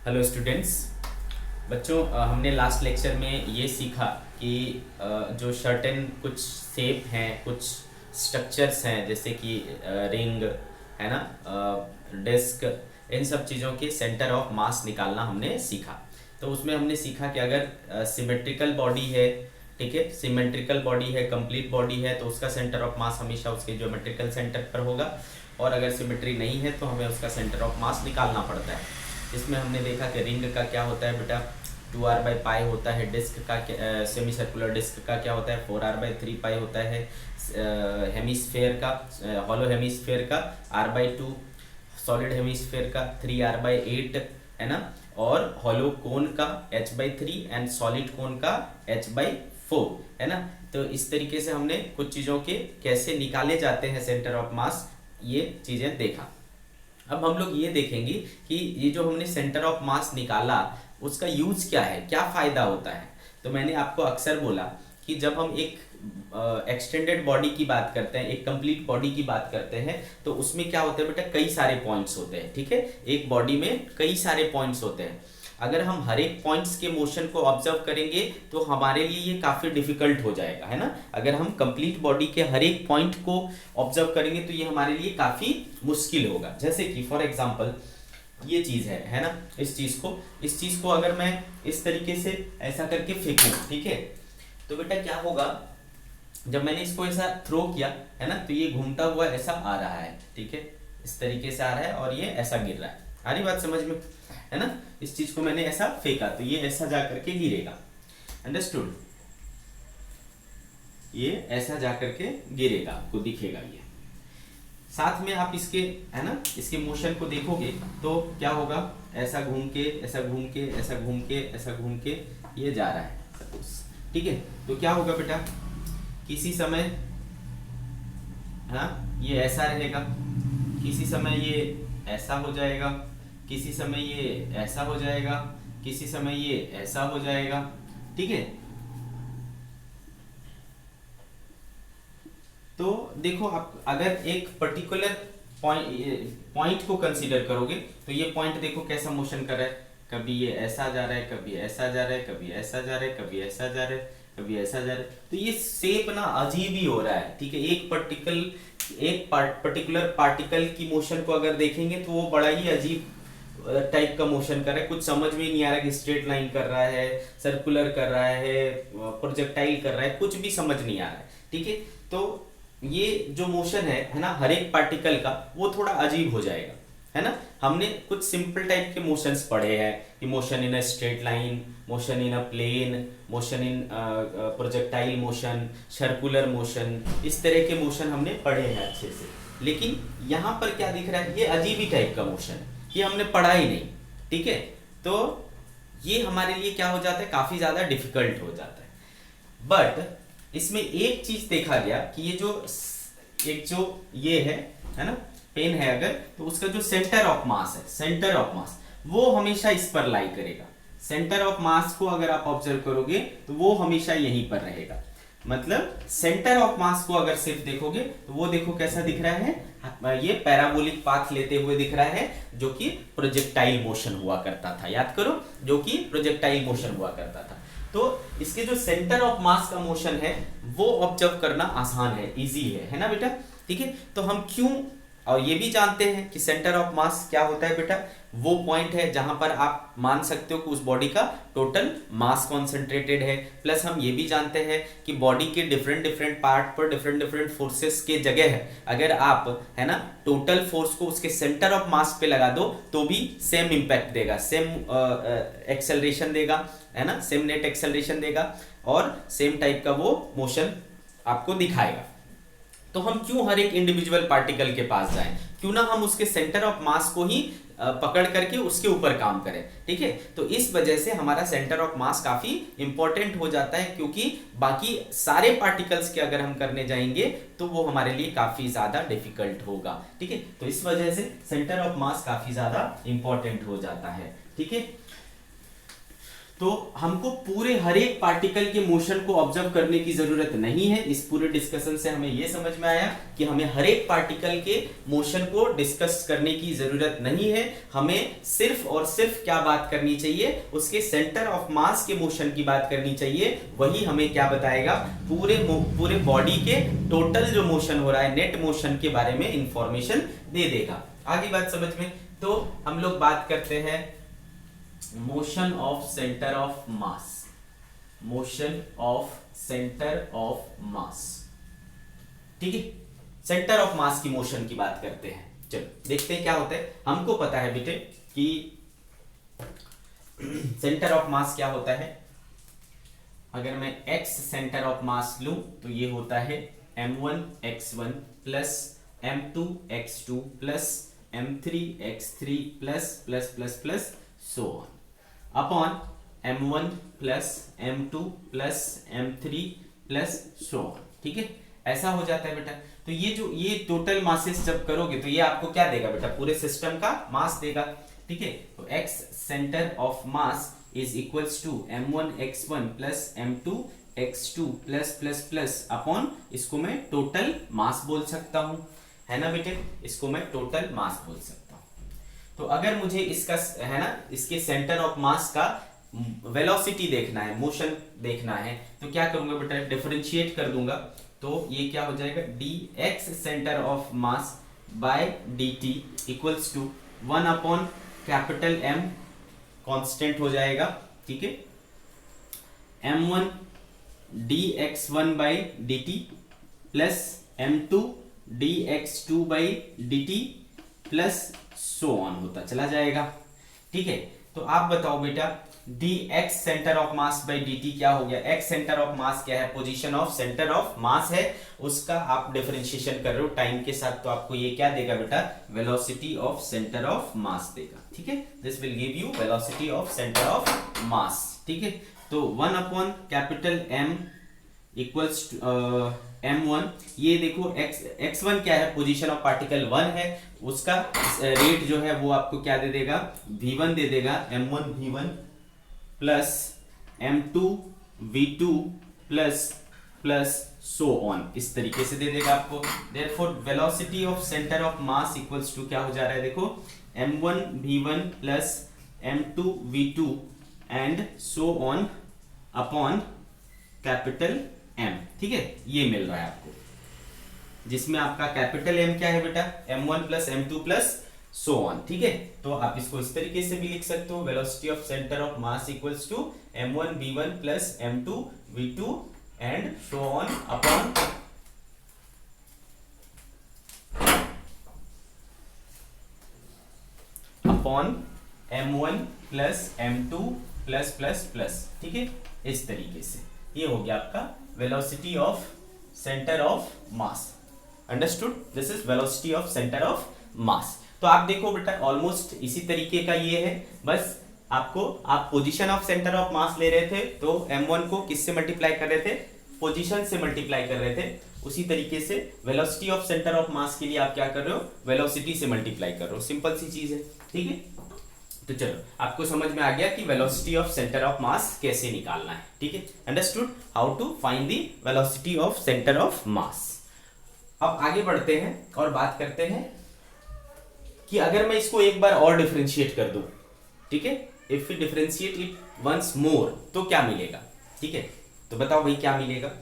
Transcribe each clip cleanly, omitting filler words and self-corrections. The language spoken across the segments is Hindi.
Hello students. बच्चों, हमने लास्ट लेक्चर में ये सीखा कि जो सर्टेन कुछ शेप हैं, कुछ स्ट्रक्चर्स हैं, जैसे कि रिंग है ना, डिस्क, इन सब चीज़ों के सेंटर ऑफ मास निकालना हमने सीखा। तो उसमें हमने सीखा कि अगर सिमेट्रिकल बॉडी है, ठीक है, सिमेट्रिकल बॉडी है, कंप्लीट बॉडी है, तो उसका सेंटर ऑफ मास हमेशा उसके ज्योमेट्रिकल सेंटर पर होगा, और अगर सिमेट्री नहीं है तो हमें उसका सेंटर ऑफ मास निकालना पड़ता है। इसमें हमने देखा कि रिंग का क्या होता है बेटा, 2r/π होता है। डिस्क का सेमी सर्कुलर डिस्क का क्या होता है, 4r/3π होता है। हेमिस्फेयर का, हॉलो हेमिस्फेयर का r/2, सॉलिड हेमिस्फेयर का 3r/8 है ना, और हॉलो कोन का h/3 एंड सॉलिड कोन का h/4 है ना। तो इस तरीके से हमने कुछ चीज़ों के कैसे निकाले जाते हैं सेंटर ऑफ मास, ये चीज़ें देखा। अब हम लोग ये देखेंगे कि ये जो हमने सेंटर ऑफ मास निकाला उसका यूज क्या है, क्या फ़ायदा होता है। तो मैंने आपको अक्सर बोला कि जब हम एक एक्सटेंडेड बॉडी की बात करते हैं, एक कंप्लीट बॉडी की बात करते हैं, तो उसमें क्या होता है बेटा, कई सारे पॉइंट्स होते हैं। ठीक है, एक बॉडी में कई सारे पॉइंट्स होते हैं। अगर हम हर एक पॉइंट्स के मोशन को ऑब्जर्व करेंगे तो हमारे लिए ये काफ़ी डिफिकल्ट हो जाएगा, है ना। अगर हम कंप्लीट बॉडी के हर एक पॉइंट को ऑब्जर्व करेंगे तो ये हमारे लिए काफ़ी मुश्किल होगा। जैसे कि फॉर एग्जांपल ये चीज़ है ना, इस चीज़ को अगर मैं इस तरीके से ऐसा करके फेंकूं, ठीक है, तो बेटा क्या होगा, जब मैंने इसको ऐसा थ्रो किया है ना, तो ये घूमता हुआ ऐसा आ रहा है, ठीक है, इस तरीके से आ रहा है और ये ऐसा गिर रहा है। आ रही बात समझ में, है ना। इस चीज को मैंने ऐसा फेंका तो ये ऐसा जा करके गिरेगा, अंडरस्टूड। ये ऐसा जा करके गिरेगा, आपको दिखेगा ये। साथ में आप इसके, है ना, इसके मोशन को देखोगे तो क्या होगा, ऐसा घूम के ऐसा घूम के ऐसा घूम के ऐसा घूम के ये जा रहा है, ठीक है। तो क्या होगा बेटा, किसी समय हाँ ये ऐसा रहेगा, किसी समय ये ऐसा हो जाएगा, किसी समय ये ऐसा हो जाएगा, किसी समय ये ऐसा हो जाएगा, ठीक है। तो देखो, आप अगर एक पर्टिकुलर पॉइंट को कंसीडर करोगे तो ये पॉइंट देखो कैसा मोशन कर रहा है, कभी ये ऐसा जा रहा है, कभी ऐसा जा रहा है, कभी ऐसा जा रहा है, कभी ऐसा जा रहा है, कभी ऐसा जा रहा है। तो ये शेप ना अजीब ही हो रहा है, ठीक है। एक पर्टिकुलर पार्टिकल की मोशन को अगर देखेंगे तो वो बड़ा ही अजीब टाइप का मोशन कर रहा है, कुछ समझ में नहीं आ रहा कि स्ट्रेट लाइन कर रहा है, सर्कुलर कर रहा है, प्रोजेक्टाइल कर रहा है, कुछ भी समझ नहीं आ रहा है, ठीक है। तो ये जो मोशन है ना, हर एक पार्टिकल का, वो थोड़ा अजीब हो जाएगा, है ना। हमने कुछ सिंपल टाइप के मोशंस पढ़े हैं कि motion in a straight line, motion in a plane, motion in projectile motion, circular motion, इस तरह के मोशन हमने पढ़े हैं अच्छे से। लेकिन यहाँ पर क्या दिख रहा है, ये अजीब ही टाइप का मोशन है, ये हमने पढ़ा ही नहीं, ठीक है। तो ये हमारे लिए क्या हो जाता है, काफी ज्यादा डिफिकल्ट हो जाता है। बट इसमें एक चीज देखा गया कि ये जो ये है ना, पेन है अगर, तो उसका जो सेंटर ऑफ मास है, सेंटर ऑफ मास वो हमेशा इस पर लाई करेगा। सेंटर ऑफ मास को अगर आप ऑब्जर्व करोगे तो वो हमेशा यहीं पर रहेगा। मतलब सेंटर ऑफ मास को अगर सिर्फ देखोगे तो वो देखो कैसा दिख रहा है, ये पैराबोलिक पाथ लेते हुए दिख रहा है, जो कि प्रोजेक्टाइल मोशन हुआ करता था। याद करो, जो कि प्रोजेक्टाइल मोशन हुआ करता था। तो इसके जो सेंटर ऑफ मास का मोशन है वो ऑब्जर्व करना आसान है, इजी है ना बेटा, ठीक है। तो हम क्यों, और ये भी जानते हैं कि सेंटर ऑफ मास क्या होता है बेटा, वो पॉइंट है जहां पर आप मान सकते हो कि उस बॉडी का टोटल मास कॉन्सेंट्रेटेड है। प्लस हम ये भी जानते हैं कि बॉडी के डिफरेंट डिफरेंट पार्ट पर डिफरेंट डिफरेंट फोर्सेस के जगह है, अगर आप, है ना, टोटल फोर्स को उसके सेंटर ऑफ मास पे लगा दो तो भी सेम इंपैक्ट देगा, सेम एक्सेलरेशन देगा, है ना, सेम नेट एक्सेलरेशन देगा और सेम टाइप का वो मोशन आपको दिखाएगा। तो हम क्यों हर एक इंडिविजुअल पार्टिकल के पास जाएं, क्यों ना हम उसके सेंटर ऑफ मास को ही पकड़ करके उसके ऊपर काम करें, ठीक है। तो इस वजह से हमारा सेंटर ऑफ मास काफी इंपॉर्टेंट हो जाता है, क्योंकि बाकी सारे पार्टिकल्स के अगर हम करने जाएंगे तो वो हमारे लिए काफी ज्यादा डिफिकल्ट होगा, ठीक है। तो इस वजह से सेंटर ऑफ मास काफी ज्यादा इंपॉर्टेंट हो जाता है, ठीक है। तो हमको पूरे हर एक पार्टिकल के मोशन को ऑब्जर्व करने की जरूरत नहीं है। इस पूरे डिस्कशन से हमें यह समझ में आया कि हमें हर एक पार्टिकल के मोशन को डिस्कस करने की जरूरत नहीं है। हमें सिर्फ और सिर्फ क्या बात करनी चाहिए, उसके सेंटर ऑफ मास के मोशन की बात करनी चाहिए। वही हमें क्या बताएगा, पूरे बॉडी के टोटल जो मोशन हो रहा है, नेट मोशन के बारे में इंफॉर्मेशन दे देगा। आगे बात समझ में, तो हम लोग बात करते हैं motion of centre of mass. Motion of centre of mass, ठीक है, सेंटर ऑफ मास की मोशन की बात करते हैं। चलो देखते हैं क्या होता है। हमको पता है बेटे कि सेंटर ऑफ मास क्या होता है। अगर मैं x सेंटर ऑफ मास लूं तो ये होता है m1 x1 plus m2 x2 plus m3 x3 plus plus plus plus so on upon m1 plus m2 plus m3 plus so on. ठीक है, ऐसा हो जाता है बेटा। तो ये टोटल मासेस जब करोगे तो ये आपको क्या देगा बेटा, पूरे सिस्टम का मास देगा। ठीक है, तो x centre of mass is equals to m1 x1 plus m2 x2 plus plus plus upon, इसको मैं टोटल मास बोल सकता हूं, है ना बेटे, इसको मैं टोटल मास बोल सकता हूं। तो अगर मुझे इसका है ना, इसके सेंटर ऑफ मास का वेलोसिटी देखना है, मोशन देखना है, तो क्या करूंगा बेटा, डिफरेंशिएट कर दूंगा। तो ये क्या हो जाएगा, dx centre of mass by dt equals to 1 upon capital M, constant हो जाएगा। ठीक है, m1 dx1 by dt plus m2 dx2 by dt plus so on होता चला जाएगा। ठीक है, तो आप बताओ बेटा dx centre of mass by dt क्या हो गया। x सेंटर ऑफ मास क्या है, पोजीशन ऑफ सेंटर ऑफ मास है, उसका आप डिफरेंशिएशन कर रहे हो टाइम के साथ, तो आपको ये क्या देगा बेटा, velocity of centre of mass देगा। ठीक है, this will give you velocity of centre of mass. ठीक है, तो 1 upon capital M equals to m1, ये देखो x1 क्या है, पोजीशन ऑफ पार्टिकल 1 है, उसका रेट जो है वो आपको क्या दे देगा, v1 दे देगा, m1 v1 plus m2 v2 plus plus so on, इस तरीके से दे देगा आपको। Therefore velocity of centre of mass equals to क्या हो जा रहा है, देखो m1 v1 plus m2 v2 and so on upon capital M। ठीक है, ये मिल रहा है आपको, जिसमें आपका कैपिटल M क्या है बेटा, m1 plus m2 plus so on. ठीक है, तो आप इसको इस तरीके से भी लिख सकते हो, velocity of centre of mass equals to m1 v1 plus m2 v2 and so on upon m1 plus m2 plus plus plus. ठीक है, इस तरीके से ये हो गया आपका velocity of centre of mass. Understood, this is velocity of centre of mass. तो आप देखो बेटा ऑलमोस्ट इसी तरीके का ये है, बस आपको आप पोजीशन ऑफ सेंटर ऑफ मास ले रहे थे तो m1 को किससे मल्टीप्लाई कर रहे थे, पोजीशन से मल्टीप्लाई कर रहे थे। उसी तरीके से वेलोसिटी ऑफ सेंटर ऑफ मास के लिए आप क्या कर रहे हो, वेलोसिटी से मल्टीप्लाई कर रहे हो, सिंपल सी चीज है। ठीक है, तो चलो आपको समझ में आ गया कि velocity of centre of mass कैसे निकालना है। ठीक है, understood how to find the velocity of centre of mass. अब आगे बढ़ते हैं और बात करते हैं कि अगर मैं इसको एक बार और डिफरेंशिएट कर दूं, ठीक है, if you differentiate it once more तो क्या मिलेगा। ठीक है, तो बताओ भाई क्या मिलेगा।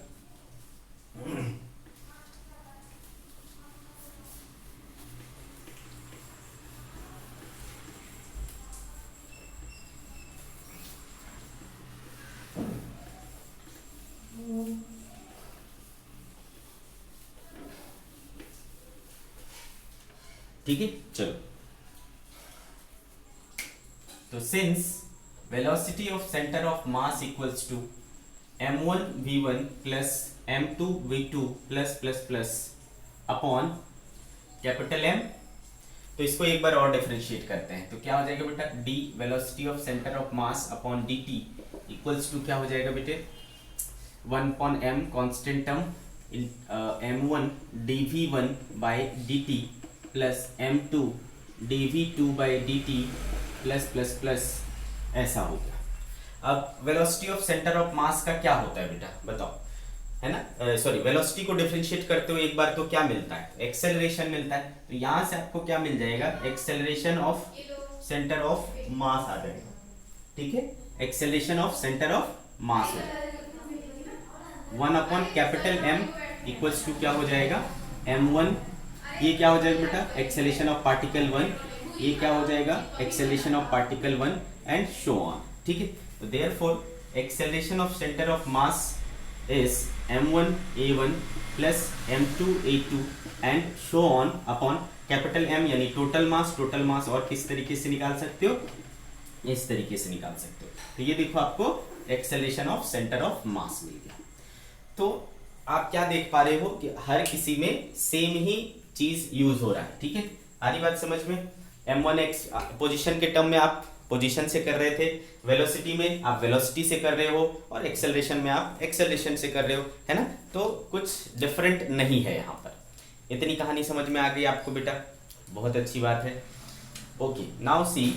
ठीक है, चलो, तो since velocity of centre of mass equals to m1 v1 plus m2 v2 plus plus plus upon capital M, तो इसको एक बार और डिफरेंशिएट करते हैं तो क्या हो जाएगा बेटा, d velocity of centre of mass upon dt equals to क्या हो जाएगा बेटे, 1 अपॉन m constant term m1 dv1 by dt plus m2 dv2 by dt plus plus plus, ऐसा होगा। अब velocity of centre of mass का क्या होता है बेटा बताओ, है ना, सॉरी वेलोसिटी को डिफरेंशिएट करते हो एक बार तो क्या मिलता है, एक्सेलरेशन मिलता है। तो यहां से आपको क्या मिल जाएगा, acceleration of centre of mass आ जाएगा, ठीक है, acceleration of centre of mass हो जाएगा 1 upon capital M equals to क्या हो जाएगा m1, ये क्या हो जाएगा बेटा एक्सेलरेशन ऑफ पार्टिकल 1, ये क्या हो जाएगा acceleration of particle 1 and so on, ठीक है। तो therefore acceleration of centre of mass is m1 a1 plus m2 a2 and so on upon capital M यानी टोटल मास और किस तरीके से निकाल सकते हो, इस तरीके से निकाल सकते हो। तो ये देखो आपको acceleration of centre of mass मिल गया। तो आप क्या देख पा रहे हो कि हर किसी में सेम ही चीज यूज हो रहा है, ठीक है, आ रही बात समझ में। m1x पोजीशन के टर्म में आप पोजीशन से कर रहे थे, वेलोसिटी में आप वेलोसिटी से कर रहे हो और एक्सेलरेशन में आप एक्सेलरेशन से कर रहे हो, है ना। तो कुछ डिफरेंट नहीं है यहाँ पर। इतनी कहानी समझ में आ गई आपको बेटा, बहुत अच्छी बात है। ओके नाउ सी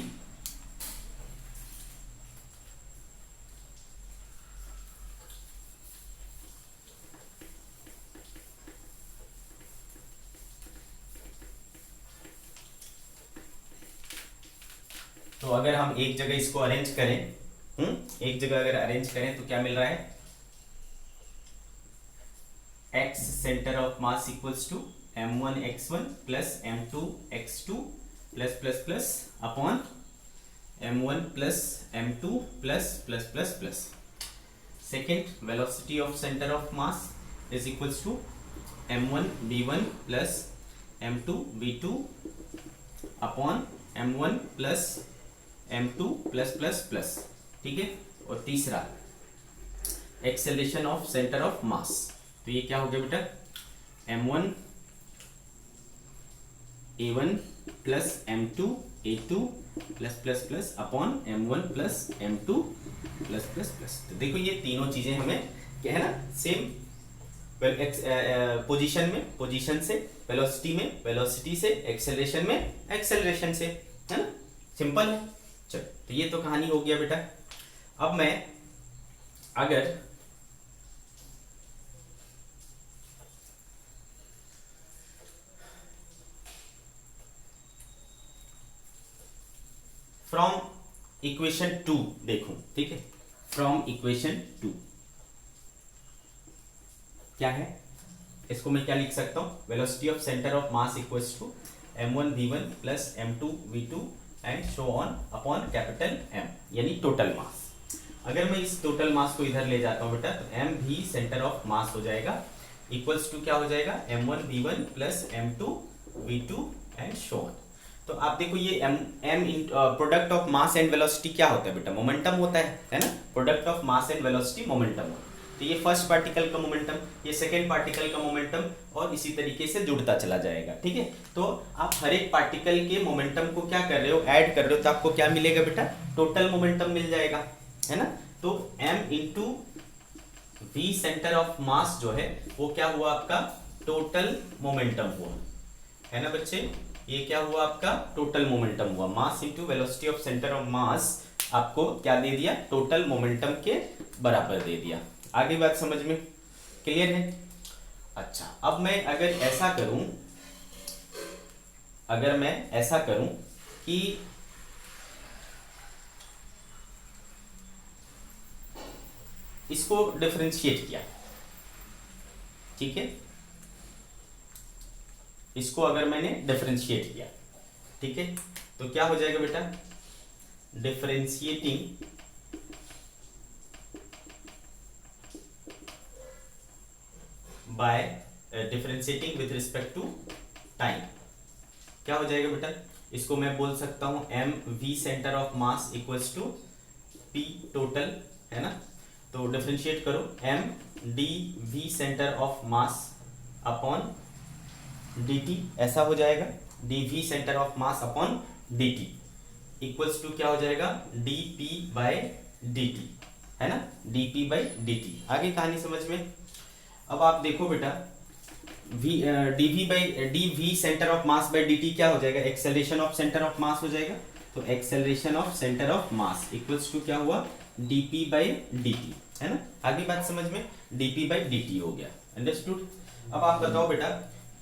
तो अगर हम एक जगह इसको अरेंज करें, एक जगह अगर अरेंज करें तो क्या मिल रहा है, x centre of mass equals to m1 x1 plus m2 x2 plus plus plus upon m1 plus m2 plus plus plus plus. Second velocity of centre of mass is equals to m1 v1 plus m2 v2 upon m1 plus m2 plus plus plus, ठीक है। और तीसरा acceleration of centre of mass, तो ये क्या हो गया बेटा m1 a1 plus m2 a2 plus plus plus upon m1 plus m2 plus plus plus. तो देखो ये तीनों चीजें हमें क्या है ना सेम, पोजीशन में पोजीशन से, वेलोसिटी में वेलोसिटी से, एक्सेलरेशन में एक्सेलरेशन से, है ना, सिंपल है। चलो तो ये तो कहानी हो गया बेटा। अब मैं अगर फ्रॉम इक्वेशन 2 देखूं, ठीक है, फ्रॉम इक्वेशन 2 क्या है, इसको मैं क्या लिख सकता हूं, velocity of centre of mass equals to m1 v1 plus m2 v2 and so on upon capital M यानी टोटल मास। अगर मैं इस टोटल मास को इधर ले जाता हूं बेटा तो m भी सेंटर ऑफ मास हो जाएगा इक्वल्स टू क्या हो जाएगा m1 v1 plus m2 v2 and so on. तो आप देखो ये m product of mass and velocity क्या होता है बेटा, मोमेंटम होता है ना, product of mass and velocity momentum होता है। तो ये फर्स्ट पार्टिकल का मोमेंटम, ये सेकेंड पार्टिकल का मोमेंटम और इसी तरीके से जुड़ता चला जाएगा, ठीक है। तो आप हर एक पार्टिकल के मोमेंटम को क्या कर रहे हो, ऐड कर रहे हो, तो आपको क्या मिलेगा बेटा, टोटल मोमेंटम मिल जाएगा, है ना। तो m into v centre of मास जो है वो क्या हुआ आपका टोटल मोमेंटम हुआ, है ना बच्चे, ये क्या हुआ आपका टोटल मोमेंटम हुआ। Mass into velocity of centre of मास आपको क्या दे दिया, टोटल मोमेंटम के बराबर दे दिया। आगे बात समझ में क्लियर है। अच्छा अब मैं अगर ऐसा करूं, अगर मैं ऐसा करूं कि इसको डिफरेंशिएट किया, ठीक है, इसको अगर मैंने डिफरेंशिएट किया, ठीक है, तो क्या हो जाएगा बेटा, differentiating by differentiating with respect to time क्या हो जाएगा बेटा, इसको मैं बोल सकता हूं M V centre of mass equals to P total, है ना। तो डिफरेंशिएट करो M D V centre of mass upon D T, ऐसा हो जाएगा D V centre of mass upon D T equals to क्या हो जाएगा D P by D T, है ना, D P by D T. आगे कहानी समझ में। अब आप देखो बेटा D V centre of mass by D T क्या हो जाएगा, acceleration of centre of mass हो जाएगा। तो acceleration of centre of mass equals to क्या हुआ dp बाई dt, है ना। आगे बात समझ में, dp बाई dt हो गया, अंडरस्टूड। अब आप बताओ बेटा,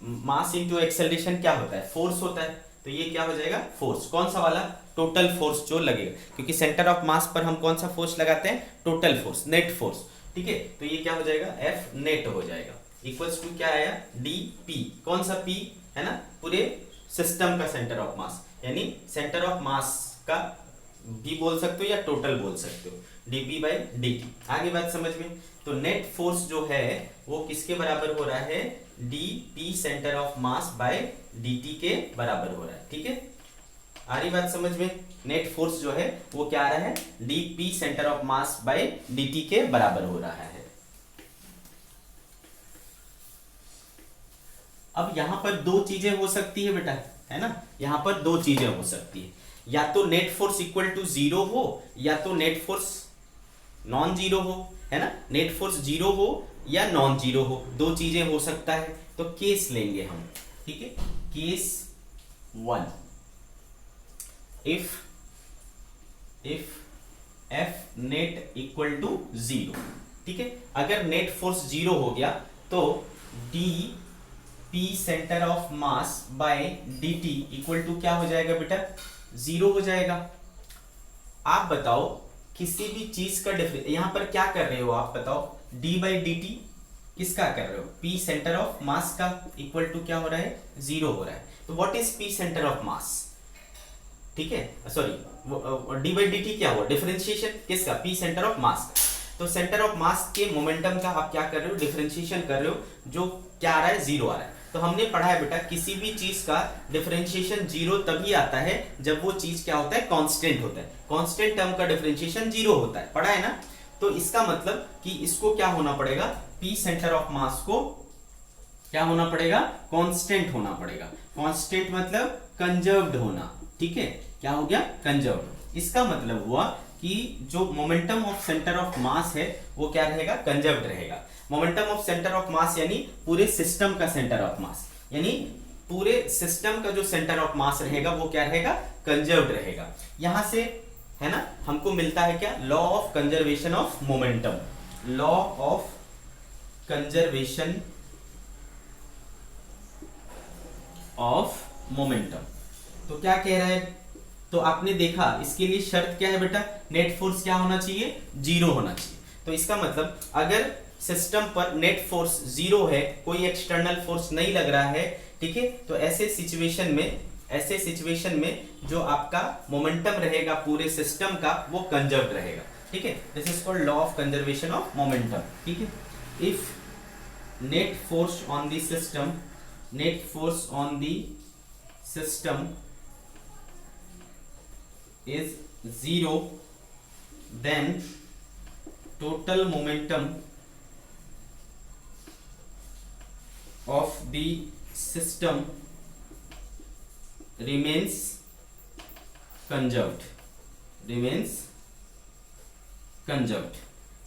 मास इनटू एक्सेलरेशन क्या होता है, फोर्स होता है, तो ये क्या हो जाएगा, फोर्स। कौन सा वाला, टोटल फोर्स जो लगेगा, क्योंकि सेंटर ऑफ मास पर हम कौन सा फोर्स लगाते हैं, टोटल फोर्स, नेट फोर्स, ठीक है। तो ये क्या हो जाएगा, F नेट हो जाएगा, इक्वल्स टू क्या आया, dp, कौन सा p, है ना, पूरे सिस्टम का सेंटर ऑफ मास, यानी सेंटर ऑफ मास का भी बोल सकते हो या टोटल बोल सकते हो, dp बाई dt। आगे बात समझ में, तो नेट फोर्स जो है वो किसके बराबर हो रहा है, dp centre of mass by dt के बराबर हो रहा है, ठीक है। आ रही बात समझ में, नेट फोर्स जो है वो क्या आ रहा है, dp centre of mass by dt के बराबर हो रहा है। अब यहां पर दो चीजें हो सकती है बेटा, है ना, यहां पर दो चीजें हो सकती है, या तो net force equal to zero हो, या तो नेट फोर्स नॉन जीरो हो, है ना, नेट फोर्स जीरो हो या नॉन जीरो हो, दो चीजें हो सकता है। तो केस लेंगे हम, ठीक है, case 1, if F net equal to zero, ठीक है। अगर नेट फोर्स जीरो हो गया तो D P centre of mass by D T equal to क्या हो जाएगा बेटा, जीरो हो जाएगा। आप बताओ किसी भी चीज का डिफरेंस, यहां पर क्या कर रहे हो आप बताओ, d बाई डी टी किसका कर रहे हो, p सेंटर ऑफ मास का, इक्वल टू क्या हो रहा है, जीरो हो रहा है। तो what is p centre of mass, ठीक है, sorry d by D T क्या हुआ, डिफरेंशिएशन किसका, p सेंटर ऑफ मास का। तो सेंटर ऑफ मास के मोमेंटम का आप क्या कर रहे हो, डिफरेंशिएशन कर रहे हो, जो क्या आ रहा है, जीरो आ रहा है। तो हमने पढ़ा है बेटा, किसी भी चीज का डिफरेंशिएशन जीरो तभी आता है जब वो चीज क्या होता है, कांस्टेंट होता है, कांस्टेंट टर्म का डिफरेंशिएशन जीरो होता है, पढ़ा है ना। तो इसका मतलब कि इसको क्या होना पड़ेगा, p सेंटर ऑफ मास को क्या होना पड़ेगा, कांस्टेंट होना पड़ेगा। कांस्टेंट मतलब कंजर्व्ड होना, ठीक है, क्या हो गया, कंजर्व्ड। इसका मतलब हुआ कि जो मोमेंटम ऑफ सेंटर ऑफ मास है वो क्या रहेगा, कंजर्व्ड रहेगा। मोमेंटम ऑफ सेंटर ऑफ मास यानी पूरे सिस्टम का सेंटर ऑफ मास, यानी पूरे सिस्टम का जो सेंटर ऑफ मास रहेगा वो क्या रहेगा, कंजर्व्ड रहेगा। यहां से है ना हमको मिलता है क्या, law of conservation of momentum, law of conservation of momentum. तो क्या कह रहा है, तो आपने देखा इसके लिए शर्त क्या है बेटा, नेट फोर्स क्या होना चाहिए, जीरो होना चाहिए। तो इसका मतलब अगर सिस्टम पर नेट फोर्स जीरो है, कोई एक्सटर्नल फोर्स नहीं लग रहा है, ठीक है, तो ऐसे सिचुएशन में जो आपका मोमेंटम रहेगा पूरे सिस्टम का वो कंजर्व्ड रहेगा, ठीक है। This is called law of conservation of momentum, ठीक है। If net force on the system is zero, then total momentum of the system remains conserved,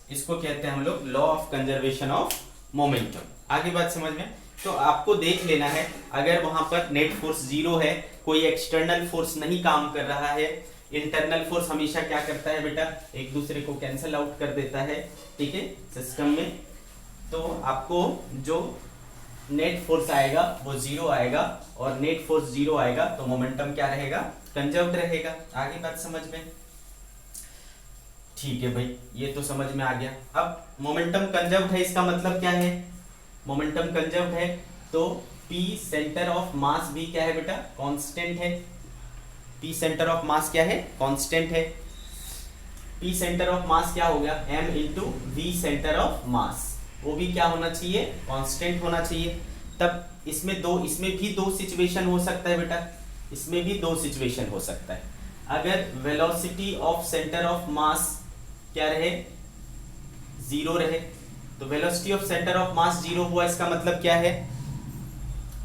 इसको कहते हैं हम लोग law of conservation of momentum. आगे बात समझ में, तो आपको देख लेना है अगर वहां पर नेट फोर्स जीरो है, कोई एक्सटर्नल फोर्स नहीं काम कर रहा है, इंटरनल फोर्स हमेशा क्या करता है बेटा, एक दूसरे को कैंसिल आउट कर देता है, ठीक है, सिस्टम में। तो आपको जो नेट फोर्स आएगा वो जीरो आएगा, और नेट फोर्स जीरो आएगा तो मोमेंटम क्या रहेगा, कंजर्व्ड रहेगा। आगे बात समझ में, ठीक है भाई, ये तो समझ में आ गया। अब मोमेंटम कंजर्व्ड है, इसका मतलब क्या है, मोमेंटम कंजर्व्ड है तो p सेंटर ऑफ मास भी क्या है बेटा, कांस्टेंट है। p सेंटर ऑफ मास क्या है, कांस्टेंट है। p सेंटर ऑफ मास क्या हो गया, m into v centre of मास, वो भी क्या होना चाहिए, कांस्टेंट होना चाहिए। तब इसमें भी दो सिचुएशन हो सकता है बेटा, इसमें भी दो सिचुएशन हो सकता है। अगर वेलोसिटी ऑफ सेंटर ऑफ मास क्या रहे, जीरो रहे, तो velocity of centre of mass zero हुआ, इसका मतलब क्या है,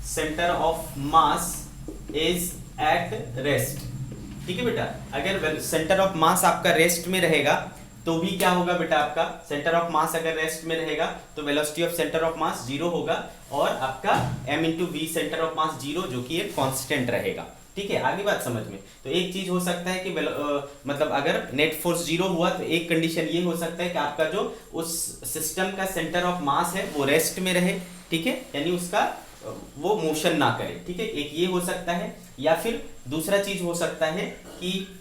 centre of mass is at rest, ठीक है बेटा। अगर सेंटर ऑफ मास आपका रेस्ट में रहेगा तो भी क्या होगा बेटा, आपका सेंटर ऑफ मास अगर रेस्ट में रहेगा तो velocity of centre of mass zero होगा, और आपका m into V centre of mass zero, जो कि एक कांस्टेंट रहेगा, ठीक है, आगे बात समझ में। तो एक चीज हो सकता है कि मतलब अगर नेट फोर्स जीरो हुआ तो एक कंडीशन ये हो सकता है कि आपका जो उस सिस्टम का सेंटर ऑफ मास है वो रेस्ट में रहे, ठीक है, यानी उसका वो मोशन ना करे, ठीक है, एक ये हो सकता है। या फिर दूसरा चीज हो सकता है कि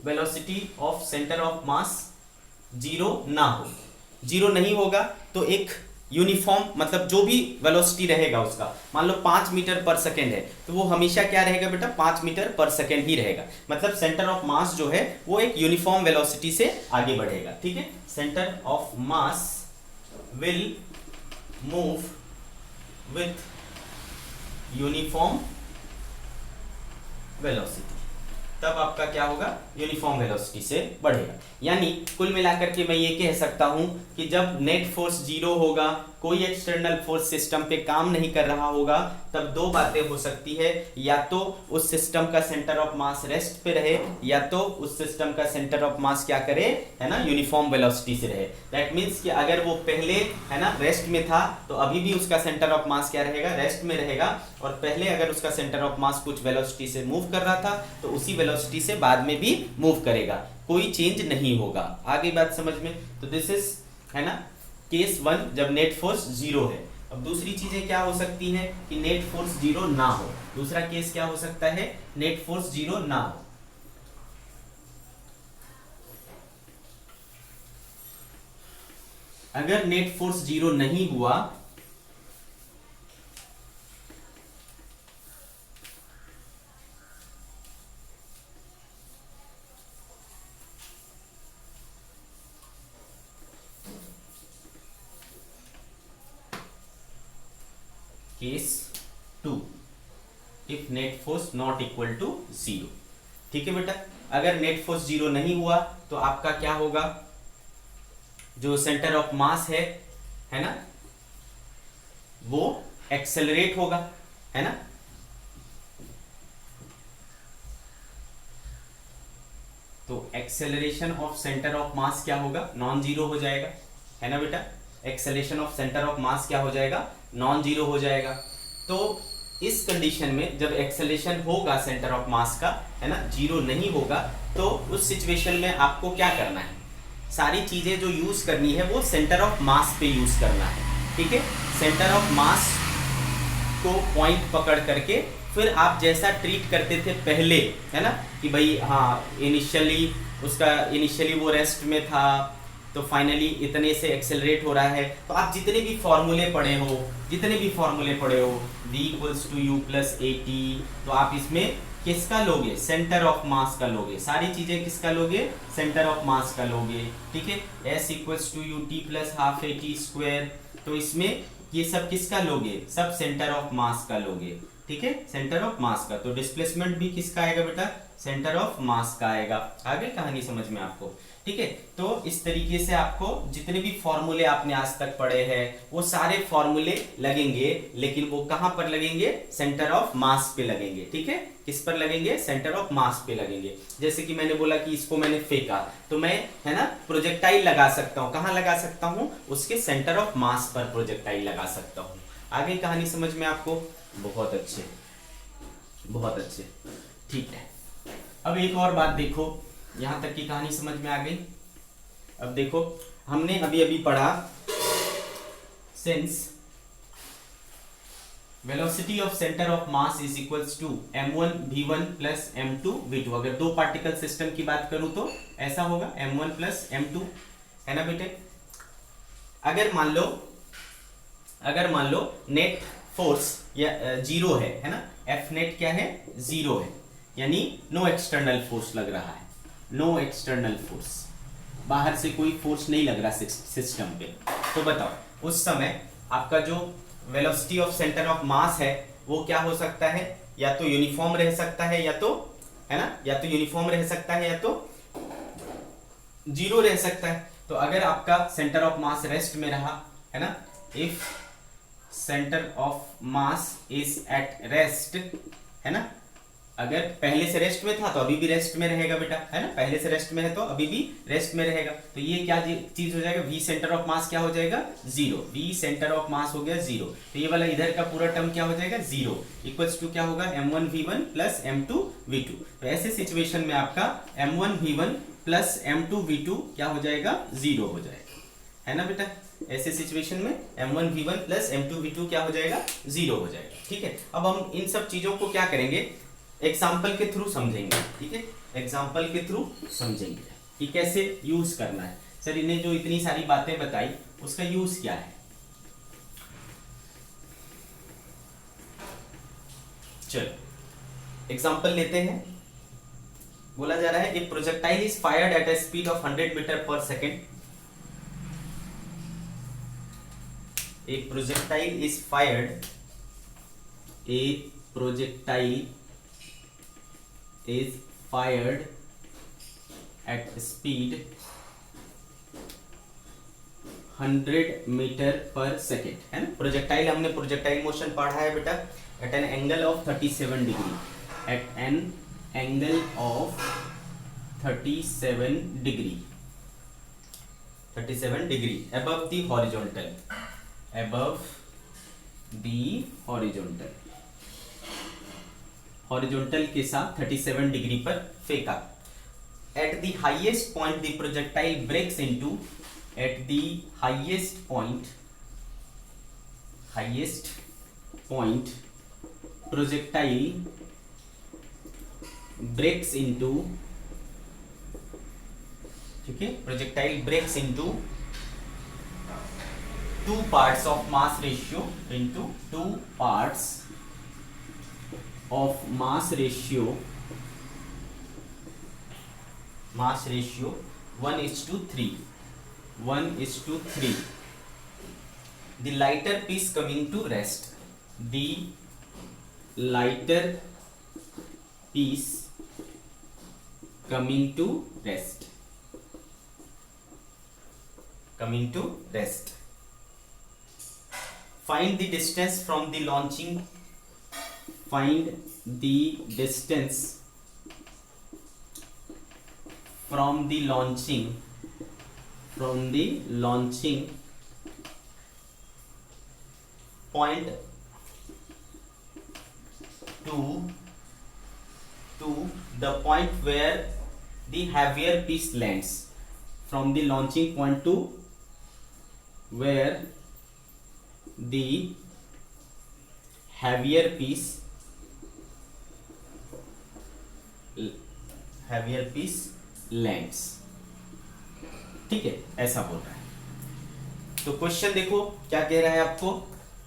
velocity of centre of mass zero ना हो। जीरो नहीं होगा तो एक यूनिफॉर्म, मतलब जो भी वेलोसिटी रहेगा उसका, मान लो 5 मीटर पर सेकेंड है तो वो हमेशा क्या रहेगा बेटा, 5 मीटर पर सेकेंड ही रहेगा। मतलब सेंटर ऑफ मास जो है वो एक यूनिफॉर्म वेलोसिटी से आगे बढ़ेगा, ठीक है। Centre of mass will move with uniform velocity, तब आपका क्या होगा, यूनिफॉर्म वेलोसिटी से बढ़ेगा। यानी कुल मिलाकर के मैं ये कह सकता हूं कि जब नेट फोर्स जीरो होगा, कोई एक्सटर्नल फोर्स सिस्टम पे काम नहीं कर रहा होगा, तब दो बातें हो सकती है, या तो उस सिस्टम का सेंटर ऑफ मास रेस्ट पे रहे, या तो उस सिस्टम का सेंटर ऑफ मास क्या करे, है ना, यूनिफॉर्म वेलोसिटी से रहे। दैट मीन्स कि अगर वो पहले, है ना, रेस्ट में था तो अभी भी उसका सेंटर ऑफ मास क्या रहेगा, रेस्ट में रहेगा, और पहले अगर उसका सेंटर ऑफ मास कुछ वेलोसिटी से मूव कर रहा था तो उसी वेलोसिटी से बाद में भी मूव करेगा, कोई चेंज नहीं होगा। आगे बात समझ में। तो दिस इज, है ना, केस 1 जब नेट फोर्स जीरो है। अब दूसरी चीजें क्या हो सकती है कि नेट फोर्स जीरो ना हो। दूसरा केस क्या हो सकता है, नेट फोर्स जीरो ना हो। अगर नेट फोर्स जीरो नहीं हुआ case 2, if net force not equal to zero, ठीक है बेटा। अगर नेट फोर्स जीरो नहीं हुआ तो आपका क्या होगा, जो सेंटर ऑफ मास है ना, वो एक्सेलरेट होगा, है ना। तो एक्सेलरेशन ऑफ सेंटर ऑफ मास क्या होगा, नॉन जीरो हो जाएगा, है ना बेटा। एक्सेलरेशन ऑफ सेंटर ऑफ मास क्या हो जाएगा, नॉन जीरो हो जाएगा। तो इस कंडीशन में जब एक्सेलरेशन होगा सेंटर ऑफ मास का, है ना, जीरो नहीं होगा, तो उस सिचुएशन में आपको क्या करना है, सारी चीजें जो यूज करनी है वो सेंटर ऑफ मास पे यूज करना है, ठीक है। सेंटर ऑफ मास को पॉइंट पकड़ करके फिर आप जैसा ट्रीट करते थे पहले, है ना, कि भाई हाँ इनिशियली वो रेस्ट में था तो फाइनली इतने से एक्सेलरेट हो रहा है, तो आप जितने भी फॉर्मूले पढ़े हो v equals to U plus A T, तो आप इसमें किसका लोगे, सेंटर ऑफ मास का लोगे, सारी चीजें किसका लोगे, सेंटर ऑफ मास का लोगे, ठीक है। s equals to U T plus half A T square, तो इसमें ये सब किसका लोगे, सब सेंटर ऑफ मास का लोगे, ठीक है, सेंटर ऑफ मास का। तो डिस्प्लेसमेंट भी किसका आएगा बेटा, सेंटर ऑफ मास का आएगा। आगे कहानी समझ में आपको, ठीक है। तो इस तरीके से आपको जितने भी फॉर्मूले आपने आज तक पढ़े हैं वो सारे फॉर्मूले लगेंगे, लेकिन वो कहां पर लगेंगे, सेंटर ऑफ मास पे लगेंगे, ठीक है। किस पर लगेंगे, सेंटर ऑफ मास पे लगेंगे। जैसे कि मैंने बोला कि इसको मैंने फेंका तो मैं, है ना, प्रोजेक्टाइल लगा सकता हूं, कहां लगा सकता हूं, उसके सेंटर ऑफ मास पर प्रोजेक्टाइल लगा सकता हूं। आगे कहानी समझ में आपको, बहुत अच्छे, बहुत अच्छे, ठीक है। अब एक और बात देखो, यहां तक की कहानी समझ में आ गई। अब देखो हमने अभी अभी पढ़ा, since velocity of centre of mass is equals to m1 v1 plus m2 v2। अगर दो पार्टिकल सिस्टम की बात करूं तो ऐसा होगा m1 प्लस m2, है ना बेटे। अगर मान लो नेट फोर्स या जीरो है ना, एफ नेट क्या है, जीरो है, यानी नो एक्सटर्नल फोर्स लग रहा है, नो एक्सटर्नल फोर्स, बाहर से कोई फोर्स नहीं लग रहा सिस्टम पे। तो बताओ उस समय आपका जो वेलोसिटी ऑफ सेंटर ऑफ मास है वो क्या हो सकता है, या तो यूनिफॉर्म रह सकता है, या तो, है ना, या तो यूनिफॉर्म रह सकता है, या तो जीरो रह सकता है। तो अगर आपका सेंटर ऑफ मास रेस्ट में रहा, है ना, if centre of mass is at rest, है ना, अगर पहले से रेस्ट में था तो अभी भी रेस्ट में रहेगा बेटा, है ना, पहले से रेस्ट में है तो अभी भी रेस्ट में रहेगा। तो ये क्या चीज हो जाएगा, v सेंटर ऑफ मास क्या हो जाएगा, zero. v centre of mass हो गया जीरो, तो ये वाला इधर का पूरा टर्म क्या हो जाएगा, जीरो, इक्वल्स टू क्या होगा, m1v1 प्लस m2v2। तो ऐसे सिचुएशन में आपका m1v1 प्लस m2v2 क्या हो जाएगा, जीरो हो जाएगा, है ना बेटा। ऐसे सिचुएशन में m1v1 प्लस m2v2 क्या हो जाएगा, जीरो हो जाएगा। ठीक है, अब हम इन सब चीजों को क्या करेंगे, एग्जाम्पल के थ्रू समझेंगे। ठीक है, एग्जाम्पल के थ्रू समझेंगे कि कैसे यूज करना है। सर इन्हें जो इतनी सारी बातें बताई उसका यूज क्या है। चलो एग्जाम्पल लेते हैं। बोला जा रहा है a projectile is fired at a speed of 100 metre per second. A projectile is fired, a projectile is fired at speed 100 metre per second, है ना। प्रोजेक्टाइल, हमने प्रोजेक्टाइल मोशन पढ़ा है बेटा, at an angle of 37 degree, at an angle of 37 degree, 37 degree above the horizontal, above the horizontal, horizontal के साथ 37 डिग्री पर फेंका। At the highest point the projectile breaks into, at the highest point projectile breaks into, ठीक है, projectile breaks into two parts of mass ratio, into two parts of mass ratio 1:3, 1:3. The lighter piece coming to rest, the lighter piece coming to rest, find the distance from the launching, find the distance from the launching point to the point where the heavier piece lands, from the launching point to where the heavier piece lands। ठीक है, ऐसा बोल रहा है। तो क्वेश्चन देखो क्या कह रहा है आपको,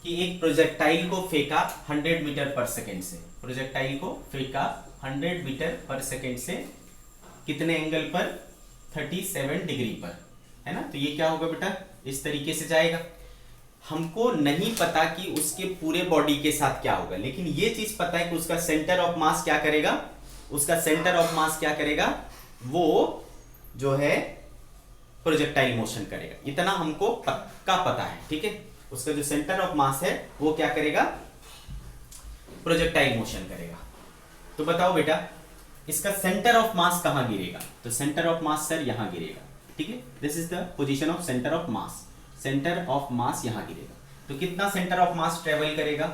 कि एक प्रोजेक्टाइल को फेंका 100 मीटर पर सेकेंड से, प्रोजेक्टाइल को फेंका 100 मीटर पर सेकेंड से, कितने एंगल पर, 37 डिग्री पर, है ना। तो ये क्या होगा बेटा, इस तरीके से जाएगा। हमको नहीं पता कि उसके पूरे बॉडी के साथ क्या होगा, लेकिन ये चीज पता है कि उसका सेंटर ऑफ मास क्या करेगा, उसका सेंटर ऑफ मास क्या करेगा, वो जो है प्रोजेक्टाइल मोशन करेगा, इतना हमको पक्का पता है। ठीक है, उसका जो सेंटर ऑफ मास है वो क्या करेगा, प्रोजेक्टाइल मोशन करेगा। तो बताओ बेटा इसका सेंटर ऑफ मास कहां गिरेगा, तो सेंटर ऑफ मास सर यहां गिरेगा। ठीक है, this is the position of centre of mass, centre of मास यहां गिरेगा। तो कितना सेंटर ऑफ मास ट्रेवल करेगा,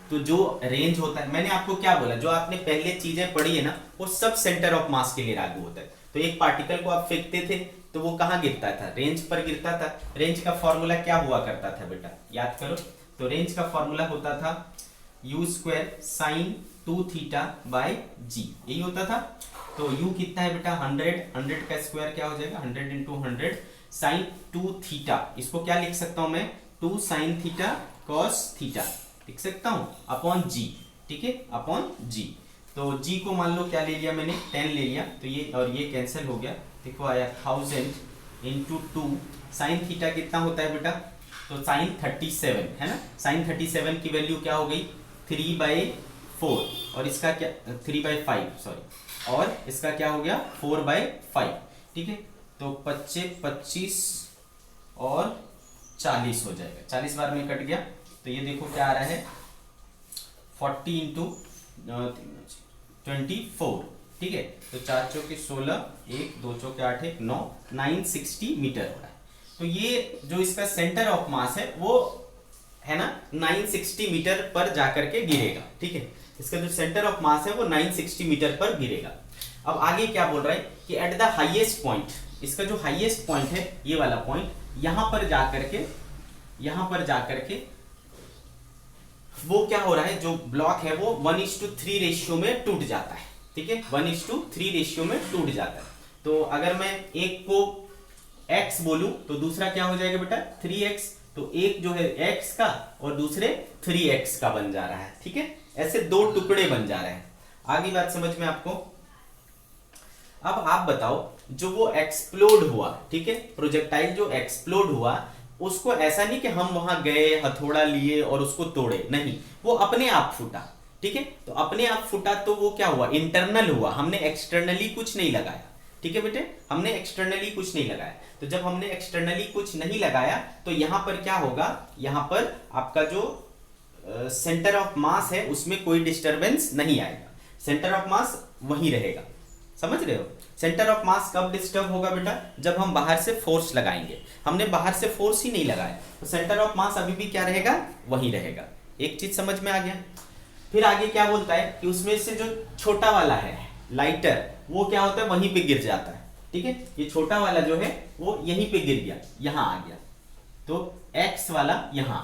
तो जो रेंज होता है, मैंने आपको क्या बोला, जो आपने पहले चीजें पढ़ी है ना, वो सब सेंटर ऑफ मास के लिए लागू होता है। तो एक पार्टिकल को आप फेंकते थे तो वो कहां गिरता था, रेंज पर गिरता था। रेंज का फॉर्मूला क्या हुआ करता था बेटा, याद करो। तो रेंज का फॉर्मूला होता था u² sin 2θ बाय g, यही होता था। तो u कितना है बेटा, 100 का स्क्वायर क्या हो जाएगा, 100 × 100 sin 2θ। इसको क्या लिख सकता हूं मैं, 2 sin θ cos θ लिख सकता हूं, अपॉन g। ठीक है, अपॉन g। तो g को मान लो क्या ले लिया मैंने, 10 ले लिया, तो ये और ये कैंसिल हो गया। देखो आया 1000 × 2 sin θ कितना होता है बेटा, तो sin 37 है ना। sin 37 की वैल्यू क्या हो गई, 3/4, और इसका क्या 3/5 सॉरी, और इसका क्या हो गया 4/5। ठीक है, तो 25 और 40 हो जाएगा, 40 बार में कट गया। तो ये देखो क्या आ रहा है, 40 × 24, ठीक है। तो 4 चौके 16, 1 2 चौके 8 1 9, 960 मीटर हो रहा है। तो ये जो इसका सेंटर ऑफ मास है वो है ना 960 मीटर पर जाकर के गिरेगा, ठीक है। इसका जो सेंटर ऑफ मास है वो 960 मीटर पर गिरेगा। अब आगे क्या बोल रहा है कि एट द हाईएस्ट पॉइंट, इसका जो हाईएस्ट पॉइंट है ये वाला पॉइंट, यहां पर जाकर के वो क्या हो रहा है, जो ब्लॉक है वो 1:3 रेशियो में टूट जाता है, ठीक है। 1:3 रेशियो में टूट जाता है। तो अगर मैं एक को x बोलूं तो दूसरा क्या हो जाएगा बेटा 3x, तो एक जो है x का और दूसरे 3x का बन जा रहा है, ठीक है। ऐसे दो टुकड़े बन जा रहे हैं। आगे बात समझ में आपको। अब आप बताओ, जो वो एक्सप्लोड हुआ, ठीक है, प्रोजेक्टाइल जो एक्सप्लोड हुआ, उसको ऐसा नहीं कि हम वहां गए हथौड़ा लिए और उसको तोड़े, नहीं, वो अपने आप फूटा, ठीक है। तो अपने आप फूटा तो वो क्या हुआ, इंटरनल हुआ, हमने एक्सटर्नली कुछ नहीं लगाया, ठीक है बेटे, हमने एक्सटर्नली कुछ नहीं लगाया। तो जब हमने एक्सटर्नली कुछ नहीं लगाया तो यहां पर क्या होगा, यहां पर आपका जो सेंटर ऑफ मास है उसमें कोई डिस्टरबेंस नहीं आएगा, सेंटर ऑफ मास वहीं रहेगा, समझ रहे हो। सेंटर ऑफ मास कब डिस्टर्ब होगा बेटा, जब हम बाहर से फोर्स लगाएंगे, हमने बाहर से फोर्स ही नहीं लगाया, तो सेंटर ऑफ मास अभी भी क्या रहेगा, वहीं रहेगा। एक चीज समझ में आ गया। फिर आगे क्या बोलता है कि उसमें से जो छोटा वाला है लाइटर, वो क्या होता है, वहीं पे गिर जाता है, ठीक है। ये छोटा वाला जो है वो यहीं पे गिर गया, यहां आ गया, तो x वाला यहां,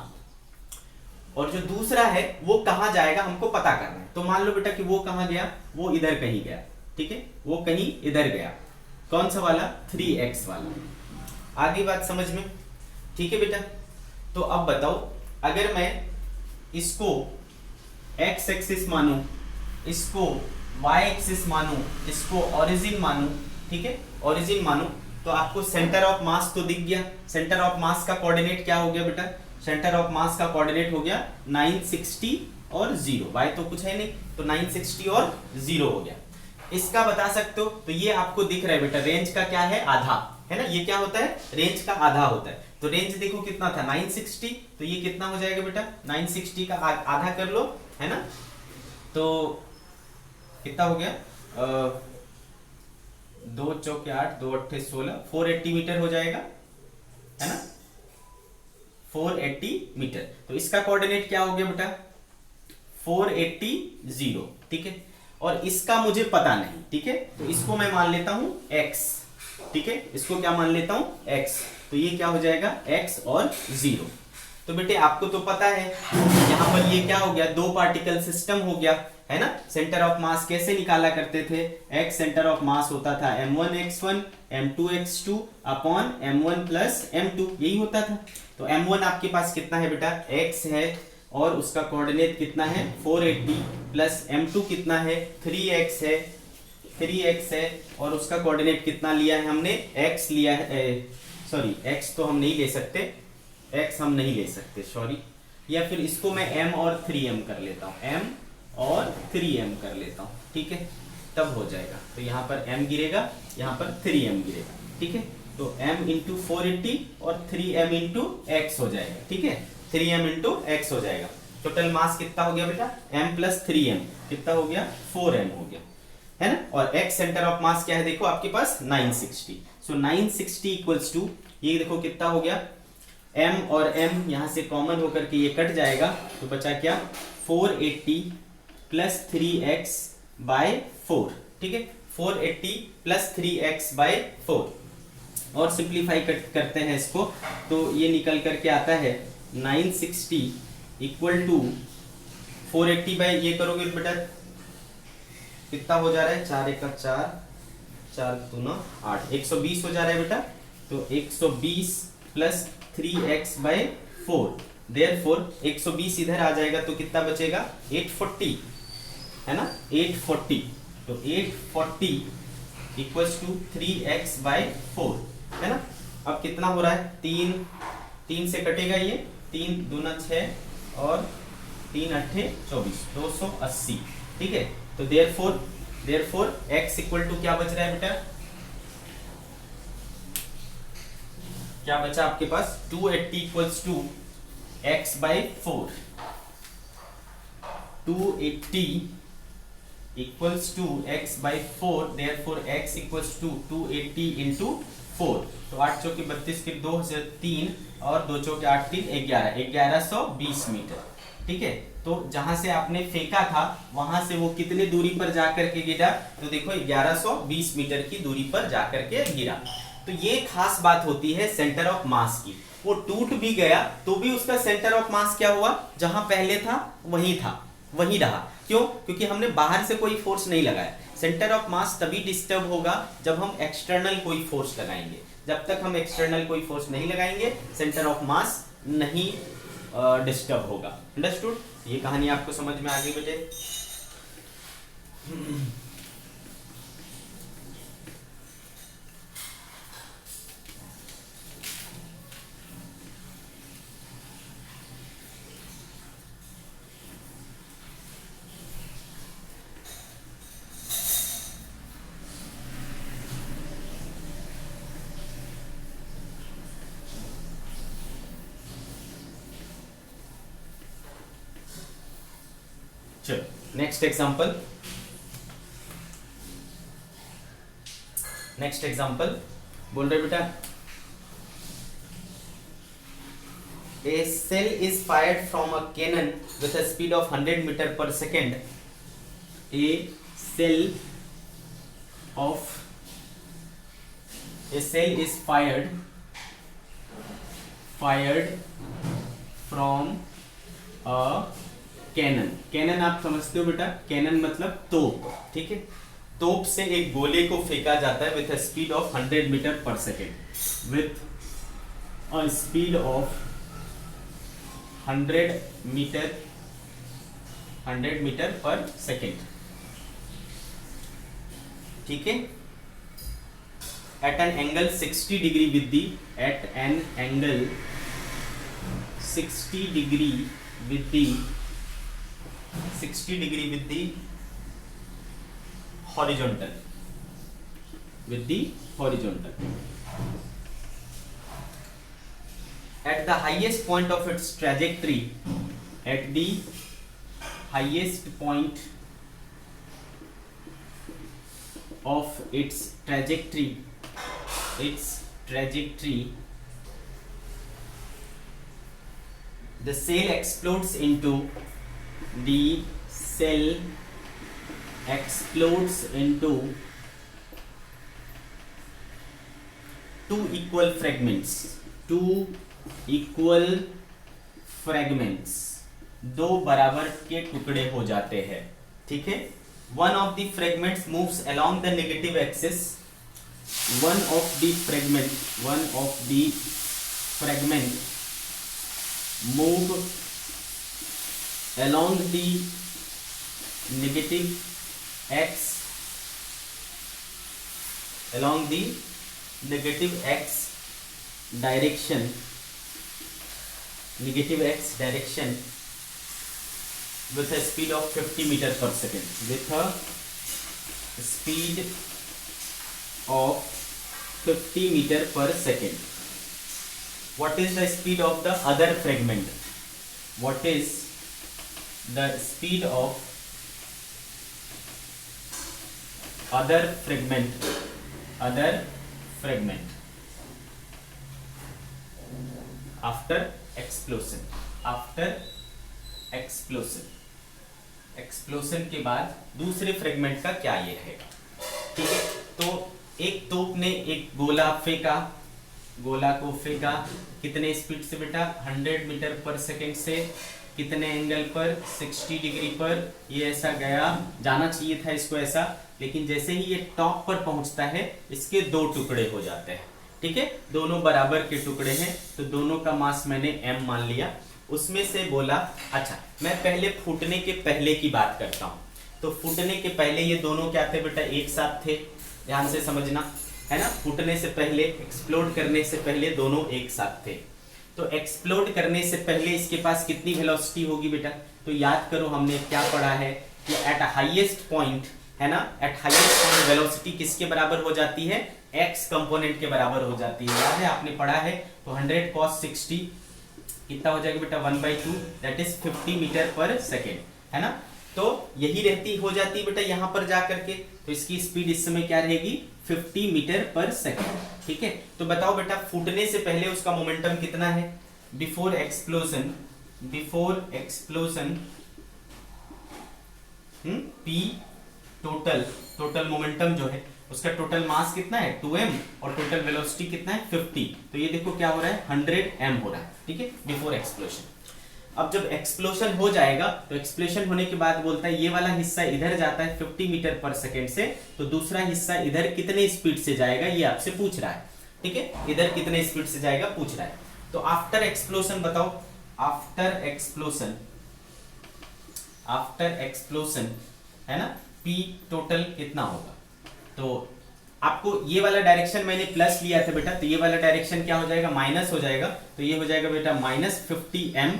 और जो दूसरा है वो कहां जाएगा हमको पता करना है। तो मान लो बेटा कि वो कहां गया, वो इधर कहीं गया, ठीक है, वो कहीं इधर गया, कौन सा वाला, 3x वाला। आगे बात समझ में, ठीक है बेटा। तो अब बताओ, अगर मैं इसको x एक्सिस मानूं, इसको y एक्सिस मानूं, इसको ओरिजिन मानूं, ठीक है, ओरिजिन मानूं, तो आपको सेंटर ऑफ मास तो दिख गया। सेंटर ऑफ मास का कोऑर्डिनेट क्या हो गया बेटा, सेंटर ऑफ मास का कोऑर्डिनेट हो गया 960 और 0, y तो कुछ है नहीं, तो 960 और 0 हो गया। इसका बता सकते हो, तो ये आपको दिख रहा है बेटा, रेंज का क्या है, आधा है ना, ये क्या होता है, रेंज का आधा होता है। तो रेंज देखो कितना था 960, तो ये कितना हो जाएगा बेटा, 960 का आधा कर लो, है ना, तो कितना हो गया, 2 चौके 8, 2 अट्ठे 16, 480 मीटर हो जाएगा, है ना, 480 मीटर। तो इसका कोऑर्डिनेट क्या हो गया बेटा, 480 0, ठीक है। और इसका मुझे पता नहीं, ठीक है, तो इसको मैं मान लेता हूं x, ठीक है, इसको क्या मान लेता हूं x, तो ये क्या हो जाएगा x और 0। तो बेटे आपको तो पता है यहां पर ये क्या हो गया, दो पार्टिकल सिस्टम हो गया, है ना। सेंटर ऑफ मास कैसे निकाला करते थे, x सेंटर ऑफ मास होता था m1x1 m2x2 upon m1 plus m2, यही होता था। तो m1 आपके पास कितना है बेटा, x है, और उसका कोऑर्डिनेट कितना है 480, प्लस m2 कितना है 3x है, 3x है, और उसका कोऑर्डिनेट कितना लिया है हमने, x लिया है, सॉरी x तो हम नहीं ले सकते, x हम नहीं ले सकते, सॉरी, या फिर इसको मैं m और 3m कर लेता हूँ, m और 3m कर लेता हूँ, ठीक है, तब हो जाएगा। तो यहाँ पर m गिरेगा, यहाँ पर 3m गिरेगा, ठीक है। तो m इंटू 480 और 3m इंटू x हो जाएगा, ठीक है, 3m इंटू x हो जाएगा। टोटल मास कितना हो गया बेटा, m प्लस 3m कितना हो गया, 4m हो गया, है ना। और x सेंटर ऑफ मास क्या है, देखो आपके पास 960, सो 960 इक्वल्स टू, ये देखो कितना हो गया, m और m यहां से कॉमन होकर के ये कट जाएगा, तो बचा क्या 480 प्लस 3x बाय 4, ठीक है, 480 प्लस 3x बाय 4, और सिंप्लीफाई करते हैं इसको, तो ये निकल करके आता है 960 इक्वल टू 480 बाई ये करोगे बेटा कितना हो जा रहा है, 4 1 4, 4 2 8, 120 हो जा रहा है बेटा। तो 120 प्लस 3x बाई 4, देयरफॉर 120 इधर आ जाएगा तो कितना बचेगा 840, है ना, 840। तो 840 इक्वल्स टू 3x बाई 4, है ना। अब कितना हो रहा है, 3 से कटेगा ये, 3 दूना 6 और 3 अट्ठे 24, 280, ठीक है। तो देयरफॉर x इक्वल टू क्या बच रहा है बेटा, क्या बचा आपके पास 280 equals to x by 4, 280 equals to x by 4, therefore x equals to 280 into 4। तो 8 चौके 32 के 2 से 3 और 2 चौके 8 3 11, 1120 मीटर। ठीक है, तो जहां से आपने फेंका था वहां से वो कितने दूरी पर जाकर के गिरा, तो देखो 1120 मीटर की दूरी पर जाकर के गिरा। तो ये खास बात होती है सेंटर ऑफ मास की। वो टूट भी गया तो भी उसका सेंटर ऑफ मास क्या हुआ, जहां पहले था वहीं था, वहीं रहा। क्यों? क्योंकि हमने बाहर से कोई फोर्स नहीं लगाया। सेंटर ऑफ मास तभी डिस्टर्ब होगा जब हम एक्सटर्नल कोई फोर्स लगाएंगे। जब तक हम एक्सटर्नल कोई फोर्स नहीं लगाएंगे सेंटर ऑफ मास नहीं डिस्टर्ब होगा। अंडरस्टूड? ये कहानी आपको समझ में आ गई बेटे? चलो नेक्स्ट एग्जांपल। नेक्स्ट एग्जांपल बोल रहे बेटा, a cell is fired from a cannon with a speed of 100 meter per second. A cell is fired from a cannon आप समझते हो बेटा, कैनन मतलब तोप। ठीक है, तोप से एक गोले को फेंका जाता है with a speed of 100 metre per second, with a speed of 100 metre per second. ठीक है, at an angle 60 degree with the, at an angle 60 degree with the 60 degree with the horizontal, at the highest point of its trajectory, at the highest point of its trajectory, the cell explodes into two equal fragments, दो बराबर के टुकड़े हो जाते हैं। ठीक है, one of the fragments moves along the negative axis, one of the fragment move along the negative x direction with a speed of 50 meter per second, with a speed of 50 meter per second. What is the speed of the other fragment? What is the speed of other fragment after explosion के बाद दूसरे फ्रेगमेंट का क्या ये रहेगा। ठीक है, तो एक तोप ने एक गोला को फेंका कितने स्पीड से बेटा, 100 मीटर पर सेकेंड से, कितने एंगल पर, 60 डिग्री पर। ये ऐसा गया, जाना चाहिए था इसको ऐसा, लेकिन जैसे ही ये टॉप पर पहुंचता है इसके दो टुकड़े हो जाते हैं। ठीक है, दोनों बराबर के टुकड़े हैं, तो दोनों का मास मैंने m मान लिया। उसमें से बोला, अच्छा मैं पहले फूटने के पहले की बात करता हूँ। तो फूटने के पहले ये दोनों क्या थे बेटा, एक साथ थे, ध्यान से समझना है ना। फूटने से पहले, एक्सप्लोड करने से पहले दोनों एक साथ थे। तो एक्सप्लोड करने से पहले इसके पास कितनी वेलोसिटी होगी बेटा, तो याद करो हमने क्या पढ़ा है कि एट हाईएस्ट पॉइंट, है ना, एट हाईएस्ट पॉइंट वेलोसिटी किसके बराबर हो जाती है, x कंपोनेंट के बराबर हो जाती है। याद है, आपने पढ़ा है। तो 100 cos 60 कितना हो जाएगा बेटा, 1/2, that is 50 metre per second, है ना। तो यही रहती हो जाती बेटा यहाँ पर जा करके, तो इसकी स्पीड इस समय क्या रहेगी 50 मीटर पर सेकेंड। ठीक है, तो बताओ बेटा फूटने से पहले उसका मोमेंटम कितना है, before explosion P total momentum जो है उसका टोटल मास कितना है 2m और टोटल वेलोसिटी कितना है 50। तो ये देखो क्या हो रहा है 100m हो रहा है। ठीक है, बिफोर एक्सप्लोजन। अब जब एक्सप्लोजन हो जाएगा तो एक्सप्लोजन होने के बाद बोलता है ये वाला हिस्सा इधर जाता है 50 मीटर पर सेकेंड से, तो दूसरा हिस्सा इधर कितने स्पीड से जाएगा ये आपसे पूछ रहा है। ठीक है, इधर कितने स्पीड से जाएगा पूछ रहा है। तो आफ्टर एक्सप्लोजन बताओ, आफ्टर एक्सप्लोजन है ना, P टोटल कितना होगा। तो आपको ये वाला डायरेक्शन मैंने प्लस लिया था बेटा, तो ये वाला डायरेक्शन क्या हो जाएगा माइनस हो जाएगा, तो ये हो जाएगा बेटा -50m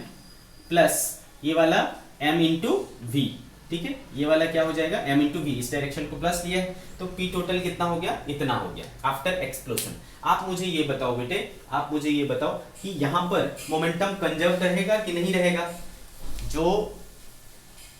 प्लस ये वाला m इंटू वी। ठीक है, ये वाला क्या हो जाएगा m इंटू वी, इस डायरेक्शन को प्लस लिया है तो P टोटल कितना हो गया, इतना हो गया आफ्टर एक्सप्लोजन। आप मुझे ये बताओ बेटे, आप मुझे ये बताओ कि यहाँ पर मोमेंटम कंजर्व रहेगा कि नहीं रहेगा। जो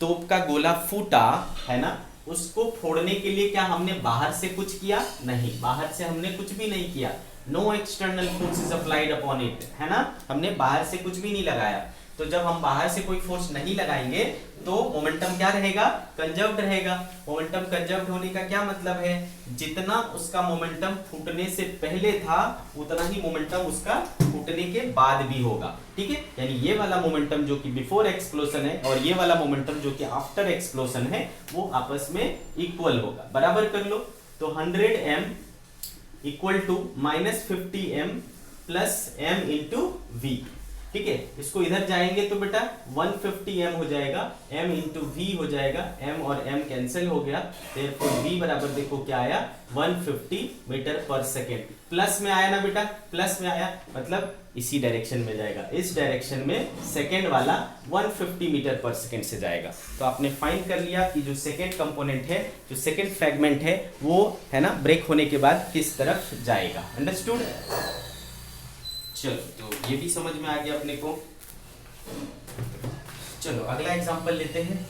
तोप का गोला फूटा है ना, उसको फोड़ने के लिए क्या हमने बाहर से कुछ किया, नहीं, बाहर से हमने कुछ भी नहीं किया। No external force is applied upon it, है ना, हमने बाहर से कुछ भी नहीं लगाया। तो जब हम बाहर से कोई फोर्स नहीं लगाएंगे तो मोमेंटम क्या रहेगा, कंजर्व्ड रहेगा। मोमेंटम कंजर्व्ड होने का क्या मतलब है, जितना उसका मोमेंटम फूटने से पहले था उतना ही मोमेंटम उसका फूटने के बाद भी होगा। ठीक है, यानी ये वाला मोमेंटम जो कि बिफोर एक्सप्लोजन है और ये वाला मोमेंटम जो कि आफ्टर एक्सप्लोजन है वो आपस में इक्वल होगा। बराबर कर लो, तो 100m equal to -50m plus m into V. ठीक है, इसको इधर जाएंगे तो बेटा 150m हो जाएगा, m इंटू वी हो जाएगा, m और m कैंसिल हो गया, therefore v बराबर देखो क्या आया 150 मीटर पर सेकेंड। प्लस में आया ना बेटा, प्लस में आया मतलब इसी डायरेक्शन में जाएगा, इस डायरेक्शन में सेकेंड वाला 150 मीटर पर सेकेंड से जाएगा। तो आपने फाइंड कर लिया कि जो सेकेंड कंपोनेंट है, जो सेकेंड फ्रैगमेंट है वो है ना ब्रेक होने के बाद किस तरफ जाएगा। अंडरस्टूड। चलो, तो ये भी समझ में आ गया अपने को। चलो अगला एग्जांपल लेते हैं।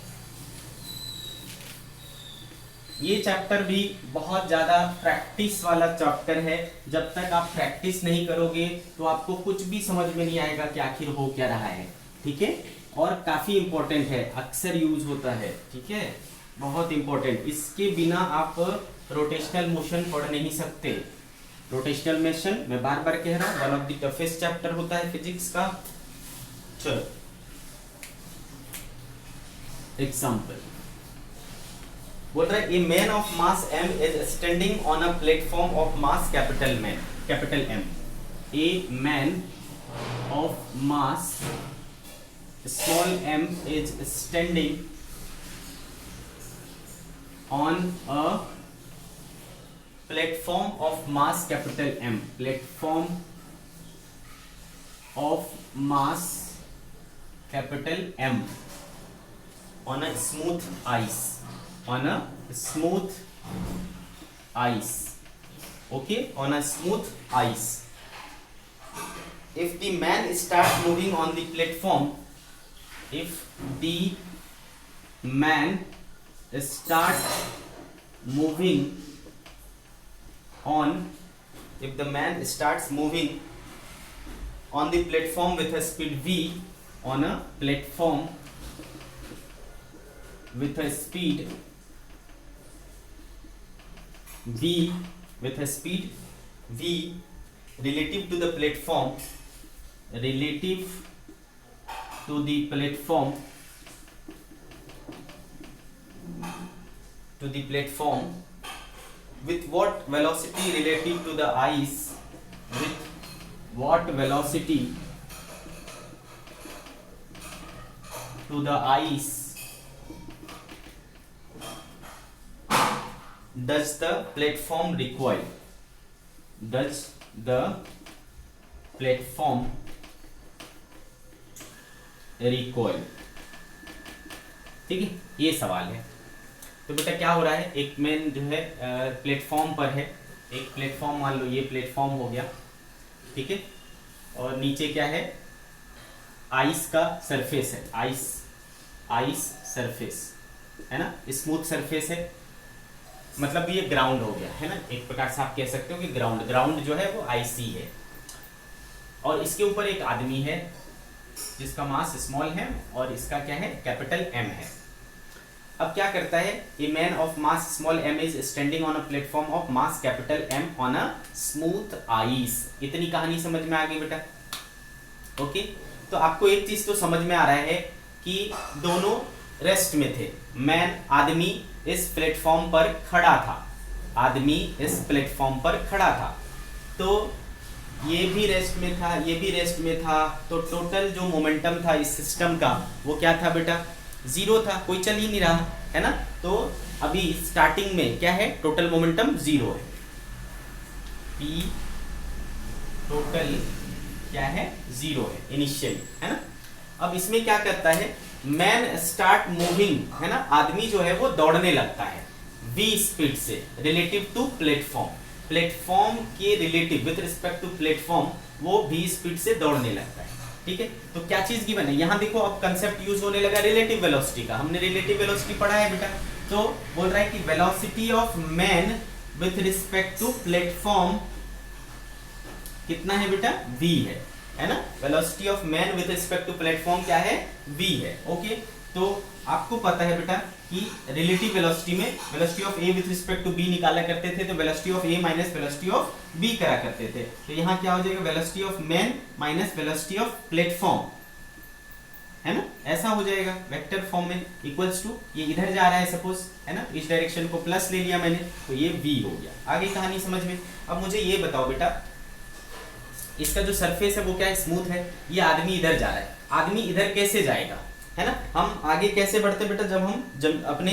ये चैप्टर भी बहुत ज़्यादा प्रैक्टिस वाला चैप्टर है। जब तक आप प्रैक्टिस नहीं करोगे तो आपको कुछ भी समझ में नहीं आएगा कि आखिर हो क्या रहा है। ठीक है, और काफ़ी इंपॉर्टेंट है, अक्सर यूज होता है। ठीक है, बहुत इंपॉर्टेंट, इसके बिना आप रोटेशनल मोशन पढ़ नहीं सकते। रोटेशनल मोशन मैं बार बार कह रहा हूँ, one of the toughest chapter होता है फिजिक्स का। चलो एग्जाम्पल बोल रहा है, a man of mass m is standing on a platform of mass capital M। A man of mass small m is standing on a platform of mass capital M, platform of mass capital M on a smooth ice, on a smooth ice, okay, on a smooth ice. If the man starts moving on the platform, if the man start moving on, if the man starts moving on the platform with a speed v, on a platform with a speed v, with a speed v relative to the platform, relative to the platform, to the platform, with what velocity relative to the ice, with what velocity to the ice does the platform recoil, does the platform recoil। ठीक है, ये सवाल है। तो बेटा क्या हो रहा है, एक मैन जो है प्लेटफॉर्म पर है, एक प्लेटफॉर्म मान लो ये प्लेटफॉर्म हो गया। ठीक है, और नीचे क्या है, आइस का सरफेस है, आइस सरफेस। है ना, स्मूथ सरफेस है, मतलब ये ग्राउंड हो गया है ना, एक प्रकार से आप कह सकते हो कि ग्राउंड जो है वो आईसी है, और इसके ऊपर एक आदमी है जिसका मास स्मॉल है और इसका क्या है, कैपिटल एम है। अब क्या करता है, a man of mass small M is standing on a platform of mass capital M on a smooth ice. इतनी कहानी समझ में आ गई बेटा? ओके, तो आपको एक चीज तो समझ में आ रहा है कि दोनों रेस्ट में थे। मैन, आदमी इस प्लेटफॉर्म पर खड़ा था, आदमी इस प्लेटफॉर्म पर खड़ा था, तो ये भी रेस्ट में था, ये भी रेस्ट में था, तो टोटल जो मोमेंटम था इस सिस्टम का वो क्या था बेटा, जीरो था, कोई चल ही नहीं रहा है ना। तो अभी स्टार्टिंग में क्या है, टोटल मोमेंटम जीरो है, पी टोटल क्या है, जीरो है इनिशियली, है ना। अब इसमें क्या करता है, मैन स्टार्ट मूविंग, है ना, आदमी जो है वो दौड़ने लगता है v स्पीड से रिलेटिव टू प्लेटफॉर्म, प्लेटफॉर्म के relative with respect to platform वो v स्पीड से दौड़ने लगता है, ठीक है। तो क्या चीज गिवन है यहाँ, देखो अब कंसेप्ट यूज होने लगा रिलेटिव वेलोसिटी का, हमने रिलेटिव वेलोसिटी पढ़ा है बेटा। तो बोल रहा है कि velocity of man with respect to platform कितना है बेटा, v है ना, velocity of man with respect to platform क्या है, v है। ओके, तो आपको पता है बेटा कि रिलेटिव वेलोसिटी में velocity of a with respect to b निकाला करते थे, तो velocity of a minus velocity of b करा करते थे। तो यहाँ क्या हो जाएगा, velocity of man minus velocity of platform, है ना, ऐसा हो जाएगा वेक्टर फॉर्म में, इक्वल्स टू ये इधर जा रहा है सपोज, है ना, इस डायरेक्शन को प्लस ले लिया मैंने, तो ये v हो गया। आगे कहानी समझ में। अब मुझे ये बताओ बेटा, इसका जो सरफेस है वो क्या है, स्मूथ है, ये आदमी इधर जा रहा है, आदमी इधर कैसे जाएगा, है ना। हम आगे कैसे बढ़ते बेटा, जब अपने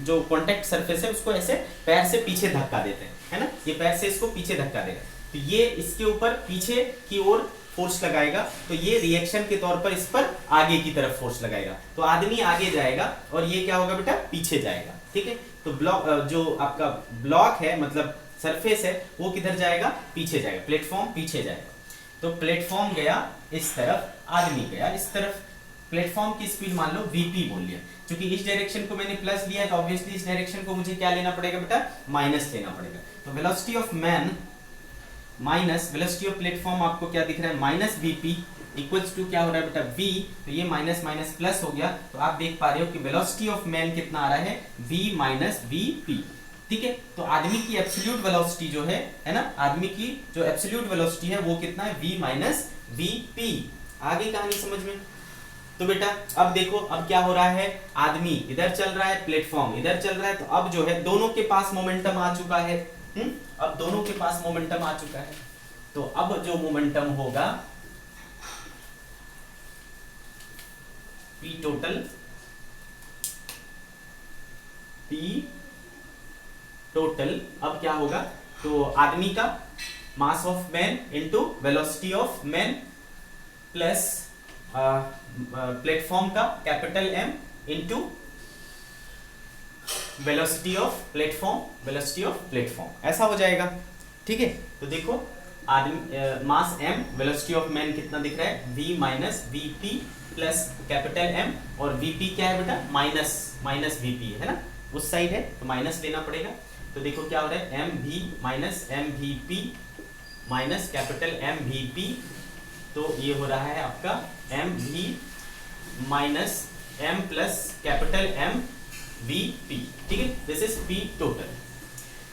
जो कॉन्टेक्ट सरफेस है उसको ऐसे पैर से पीछे धक्का देते हैं, है ना, ये पैर से इसको पीछे धक्का देगा, तो ये इसके ऊपर पीछे की ओर फोर्स लगाएगा, तो ये रिएक्शन के तौर पर इस पर आगे की तरफ फोर्स लगाएगा, तो आदमी आगे जाएगा और ये क्या होगा बेटा, पीछे जाएगा, ठीक है। तो ब्लॉक जो आपका ब्लॉक है मतलब सरफेस है वो किधर जाएगा, पीछे जाएगा, प्लेटफॉर्म पीछे जाएगा। तो प्लेटफॉर्म गया इस तरफ, आदमी गया इस तरफ, प्लेटफॉर्म की स्पीड मान लो vp बोल लिया, क्योंकि इस डायरेक्शन को मैंने प्लस लिया है तो ऑब्वियसली इस डायरेक्शन को मुझे क्या लेना पड़ेगा बेटा, माइनस लेना पड़ेगा। तो velocity of man minus velocity of platform आपको क्या दिख रहा है, माइनस vp इक्वल्स टू क्या हो रहा है बेटा, v, तो ये माइनस माइनस प्लस हो गया, तो आप देख पा रहे हो कि वेलोसिटी ऑफ मैन कितना आ रहा है, v माइनस vp, ठीक है। तो आदमी की एब्सोल्यूट वेलोसिटी जो है ना, आदमी की जो एब्सोल्यूट वेलोसिटी है वो कितना है, v माइनस vp। आगे कहानी समझ में। तो बेटा अब देखो, अब क्या हो रहा है, आदमी इधर चल रहा है, प्लेटफॉर्म इधर चल रहा है, तो अब जो है दोनों के पास मोमेंटम आ चुका है, अब दोनों के पास मोमेंटम आ चुका है, तो अब जो मोमेंटम होगा p टोटल अब क्या होगा, तो आदमी का mass of man into velocity of man plus platform का capital M into velocity of platform, ऐसा हो जाएगा, ठीक है। तो देखो आदमी mass m, velocity of man कितना दिख रहा है, v minus vp plus capital M, और vp क्या है बेटा, माइनस vp है ना, उस साइड है तो माइनस लेना पड़ेगा। तो देखो क्या हो रहा है, mv minus mvp minus capital mvp, तो ये हो रहा है आपका mv minus m plus capital mvp, ठीक है, दिस इज p टोटल।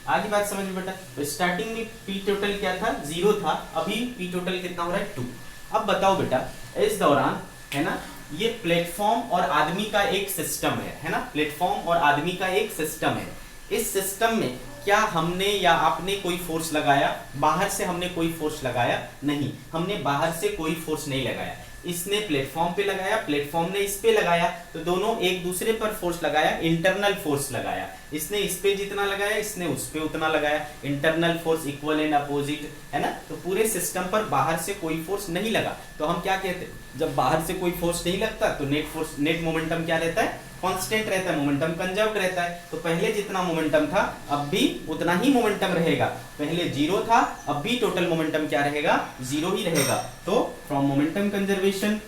आगे बात समझ में बेटा। तो स्टार्टिंग में p टोटल क्या था, 0 था, अभी p टोटल कितना हो रहा है, 2। अब बताओ बेटा, इस दौरान है ना, ये प्लेटफॉर्म और आदमी का एक सिस्टम है ना, प्लेटफॉर्म और आदमी का एक सिस्टम है। इस सिस्टम में क्या हमने या आपने कोई फोर्स लगाया, बाहर से हमने कोई फोर्स लगाया नहीं, हमने बाहर से कोई फोर्स नहीं लगाया, इसने प्लेटफॉर्म पे लगाया, प्लेटफॉर्म ने इस पे लगाया, तो दोनों एक दूसरे पर फोर्स लगाया, इंटरनल फोर्स लगाया, इसने इस पे जितना लगाया इसने उस पे उतना लगाया, internal force equal and opposite, है ना। तो पूरे सिस्टम पर बाहर से कोई फोर्स नहीं लगा, तो हम क्या कहते हैं, जब बाहर से कोई फोर्स नहीं लगता तो नेट मोमेंटम क्या रहता है, कांस्टेंट रहता है, मोमेंटम कंजर्व्ड रहता है। तो पहले जितना मोमेंटम था अब भी उतना ही मोमेंटम रहेगा, पहले 0 था अब भी टोटल मोमेंटम क्या रहेगा, 0 ही रहेगा। तो from momentum conservation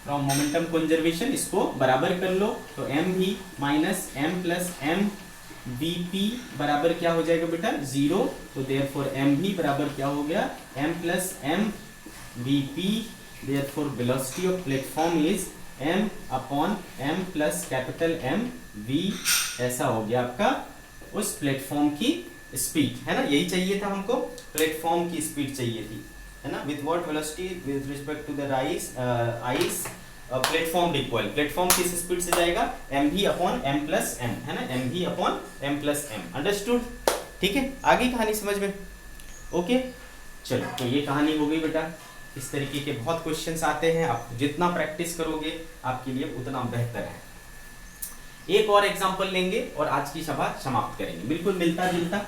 from momentum conservation इसको बराबर कर लो, तो M V minus M plus M V P बराबर क्या हो जाएगा बेटा 0। तो देयरफॉर एम वी बराबर क्या हो गया M plus M V P. Therefore velocity of platform is M upon M plus capital M V. ऐसा हो गया आपका उस प्लेटफॉर्म की स्पीड, है ना, यही चाहिए था हमको, प्लेटफॉर्म की स्पीड चाहिए थी, है ना। With what velocity with respect to the ice platform recoil, platform किस स्पीड से जाएगा M V upon M plus M, है ना, M V upon M plus M. Understood, ठीक है, आगे कहानी समझ में, ओके। चलो तो ये कहानी हो गई बेटा। इस तरीके के बहुत क्वेश्चंस आते हैं, आप जितना प्रैक्टिस करोगे आपके लिए उतना बेहतर है। एक और एग्जांपल लेंगे और आज की सभा समाप्त करेंगे, बिल्कुल मिलता जुलता।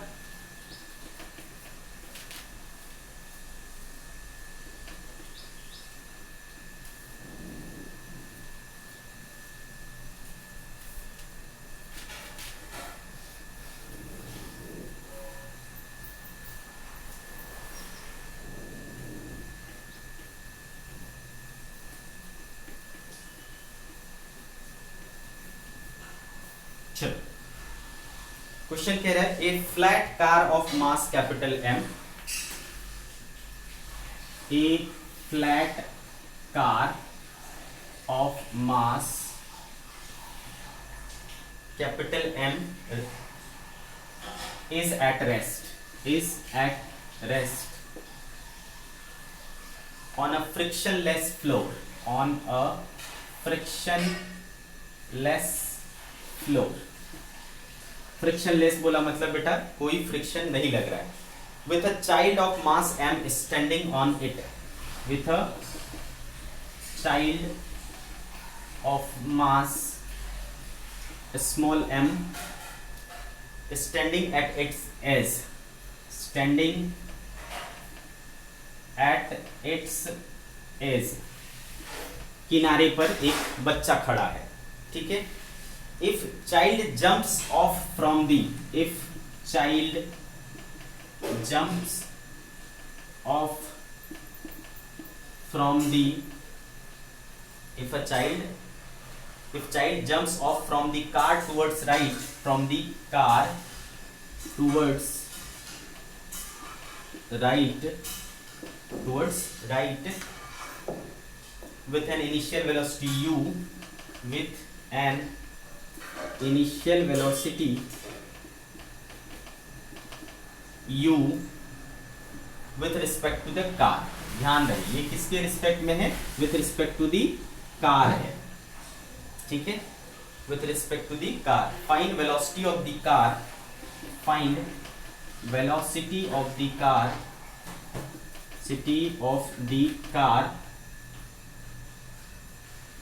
चलो क्वेश्चन कह रहा है a flat car of mass capital M, a flat car of mass capital M is at rest on a frictionless floor, on a frictionless floor। frictionless बोला मतलब बेटा कोई फ्रिक्शन नहीं लग रहा है। with a child of mass m standing on it, with a child of mass small m standing at its edge, standing at its edge, किनारे पर एक बच्चा खड़ा है, ठीक है। if child jumps off from the, if child jumps off from the, if child jumps off from the car towards right, from the car towards right with an initial velocity u, with an initial velocity u with respect to the car। ध्यान रहे ये किसके रिस्पेक्ट में है, with respect to the car है, ठीक है, with respect to the car। find velocity of the car, find velocity of the car, city of the car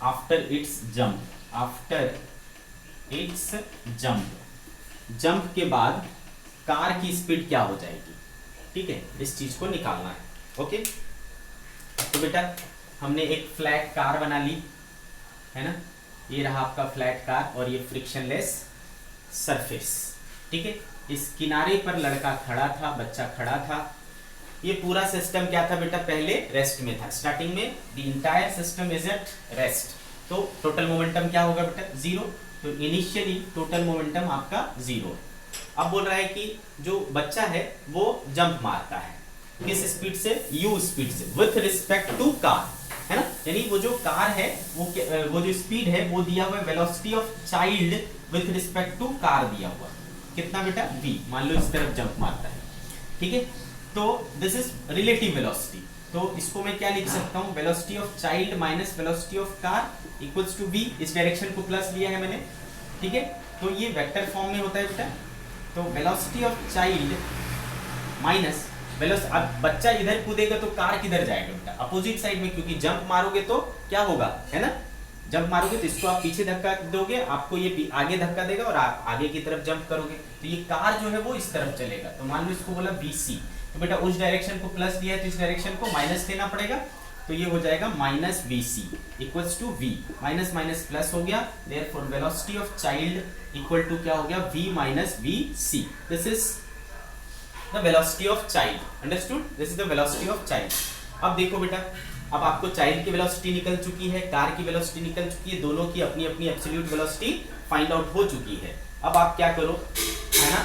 after its jump, after its jump के बाद कार की स्पीड क्या हो जाएगी, ठीक है, इस चीज को निकालना है, ओके। तो बेटा हमने एक फ्लैट कार बना ली, है ना, ये रहा आपका फ्लैट कार और ये फ्रिक्शनलेस सरफेस, ठीक है। इस किनारे पर लड़का खड़ा था, बच्चा खड़ा था। ये पूरा सिस्टम क्या था बेटा, पहले रेस्ट में था, स्टार्टिंग में the entire system is at rest. तो टोटल मोमेंटम क्या होगा बेटा 0, तो इनिशियली टोटल मोमेंटम आपका 0। अब बोल रहा है कि जो बच्चा है वो जंप मारता है, किस स्पीड से, u स्पीड से, विथ रिस्पेक्ट टू कार, है ना, यानी वो जो कार है वो जो स्पीड है वो दिया हुआ है velocity of child with respect to car दिया हुआ कितना बेटा v, मान लो इस तरफ जंप मारता है, ठीक है। तो दिस इज रिलेटिव वेलोसिटी, तो इसको मैं क्या लिख सकता हूँ, velocity of child minus velocity of car equals to v। इस डायरेक्शन को प्लस लिया है मैंने, ठीक है, तो ये वेक्टर फॉर्म में होता है बेटा। तो velocity of child minus velocity, अब बच्चा इधर कूदेगा तो कार किधर जाएगा बेटा, अपोजिट साइड में, क्योंकि जंप मारोगे तो क्या होगा, है ना, जंप मारोगे तो इसको आप पीछे धक्का दोगे, आपको ये आगे धक्का देगा और आप आगे की तरफ जंप करोगे, तो ये कार जो है वो इस तरफ चलेगा। तो मान लो इसको बोला BC, तो बेटा उस डायरेक्शन को प्लस दिया है तो इस डायरेक्शन को माइनस लेना पड़ेगा, तो ये हो जाएगा minus BC equals to V, minus minus plus हो गया, therefore velocity of child equal to क्या हो गया, V minus VC। This is the velocity of child, understood, this is the velocity of child। अब देखो बेटा अब आपको चाइल्ड की वेलोसिटी निकल चुकी है, कार की वेलोसिटी निकल चुकी है, दोनों की अपनी अपनी एब्सोल्यूट वेलोसिटी फाइंड आउट हो चुकी है। अब आप क्या करो, है ना,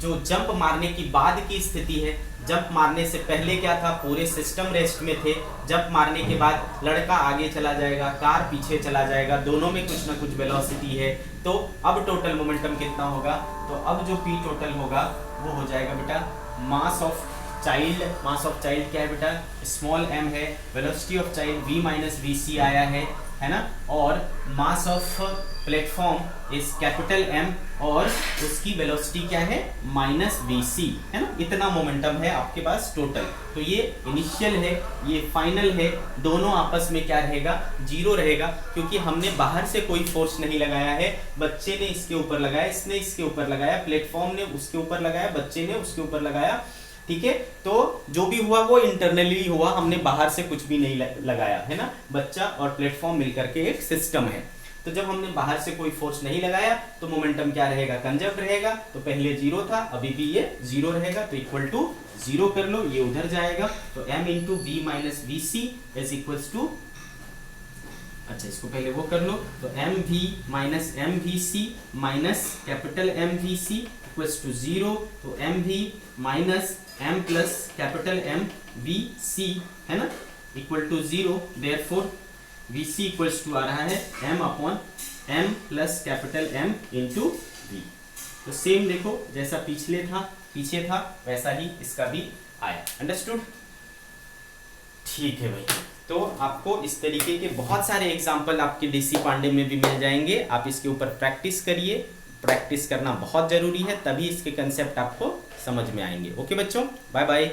जो जंप मारने की बाद की स्थिति है, जंप मारने से पहले क्या था, पूरे सिस्टम रेस्ट में थे, जंप मारने के बाद लड़का आगे चला जाएगा, कार पीछे चला जाएगा, दोनों में कुछ ना कुछ वेलोसिटी है, तो अब टोटल मोमेंटम कितना होगा, तो अब जो पी टोटल होगा वो हो जाएगा बेटा mass of child. Mass of child क्या है बेटा, स्मॉल m है, velocity of child v minus V C आया है ना, और mass of platform is capital M और उसकी वेलोसिटी क्या है माइनस वी सी, है ना, इतना मोमेंटम है आपके पास टोटल। तो ये इनिशियल है, ये फाइनल है, दोनों आपस में क्या रहेगा, जीरो रहेगा, क्योंकि हमने बाहर से कोई फोर्स नहीं लगाया है, बच्चे ने इसके ऊपर लगाया, इसने इसके ऊपर लगाया, प्लेटफॉर्म ने उसके ऊपर लगाया, बच्चे ने उसके ऊपर लगाया, ठीक है। तो जो भी हुआ वो इंटरनली हुआ, हमने बाहर से कुछ भी नहीं लगाया, है ना, बच्चा और प्लेटफॉर्म मिलकर के एक सिस्टम है। तो जब हमने बाहर से कोई फोर्स नहीं लगाया तो मोमेंटम क्या रहेगा, कंजर्व रहेगा, तो पहले जीरो था, अभी भी ये जीरो रहेगा, तो इक्वल टू जीरो कर लो, ये उधर जाएगा, तो m into V minus V C is equals to, अच्छा इसको पहले वो कर लो, तो M V minus M V C minus capital M V C equals to zero, तो M V minus M plus capital M V C, है ना, equal to zero, therefore V C equals to आ रहा है m upon m plus capital M into V. तो सेम देखो जैसा पीछे था वैसा ही इसका भी आया, अंडरस्टूड, ठीक है भाई। तो आपको इस तरीके के बहुत सारे एग्जाम्पल आपके डीसी पांडे में भी मिल जाएंगे, आप इसके ऊपर प्रैक्टिस करिए, प्रैक्टिस करना बहुत जरूरी है, तभी इसके कंसेप्ट आपको समझ में आएंगे। ओके बच्चों, बाय बाय।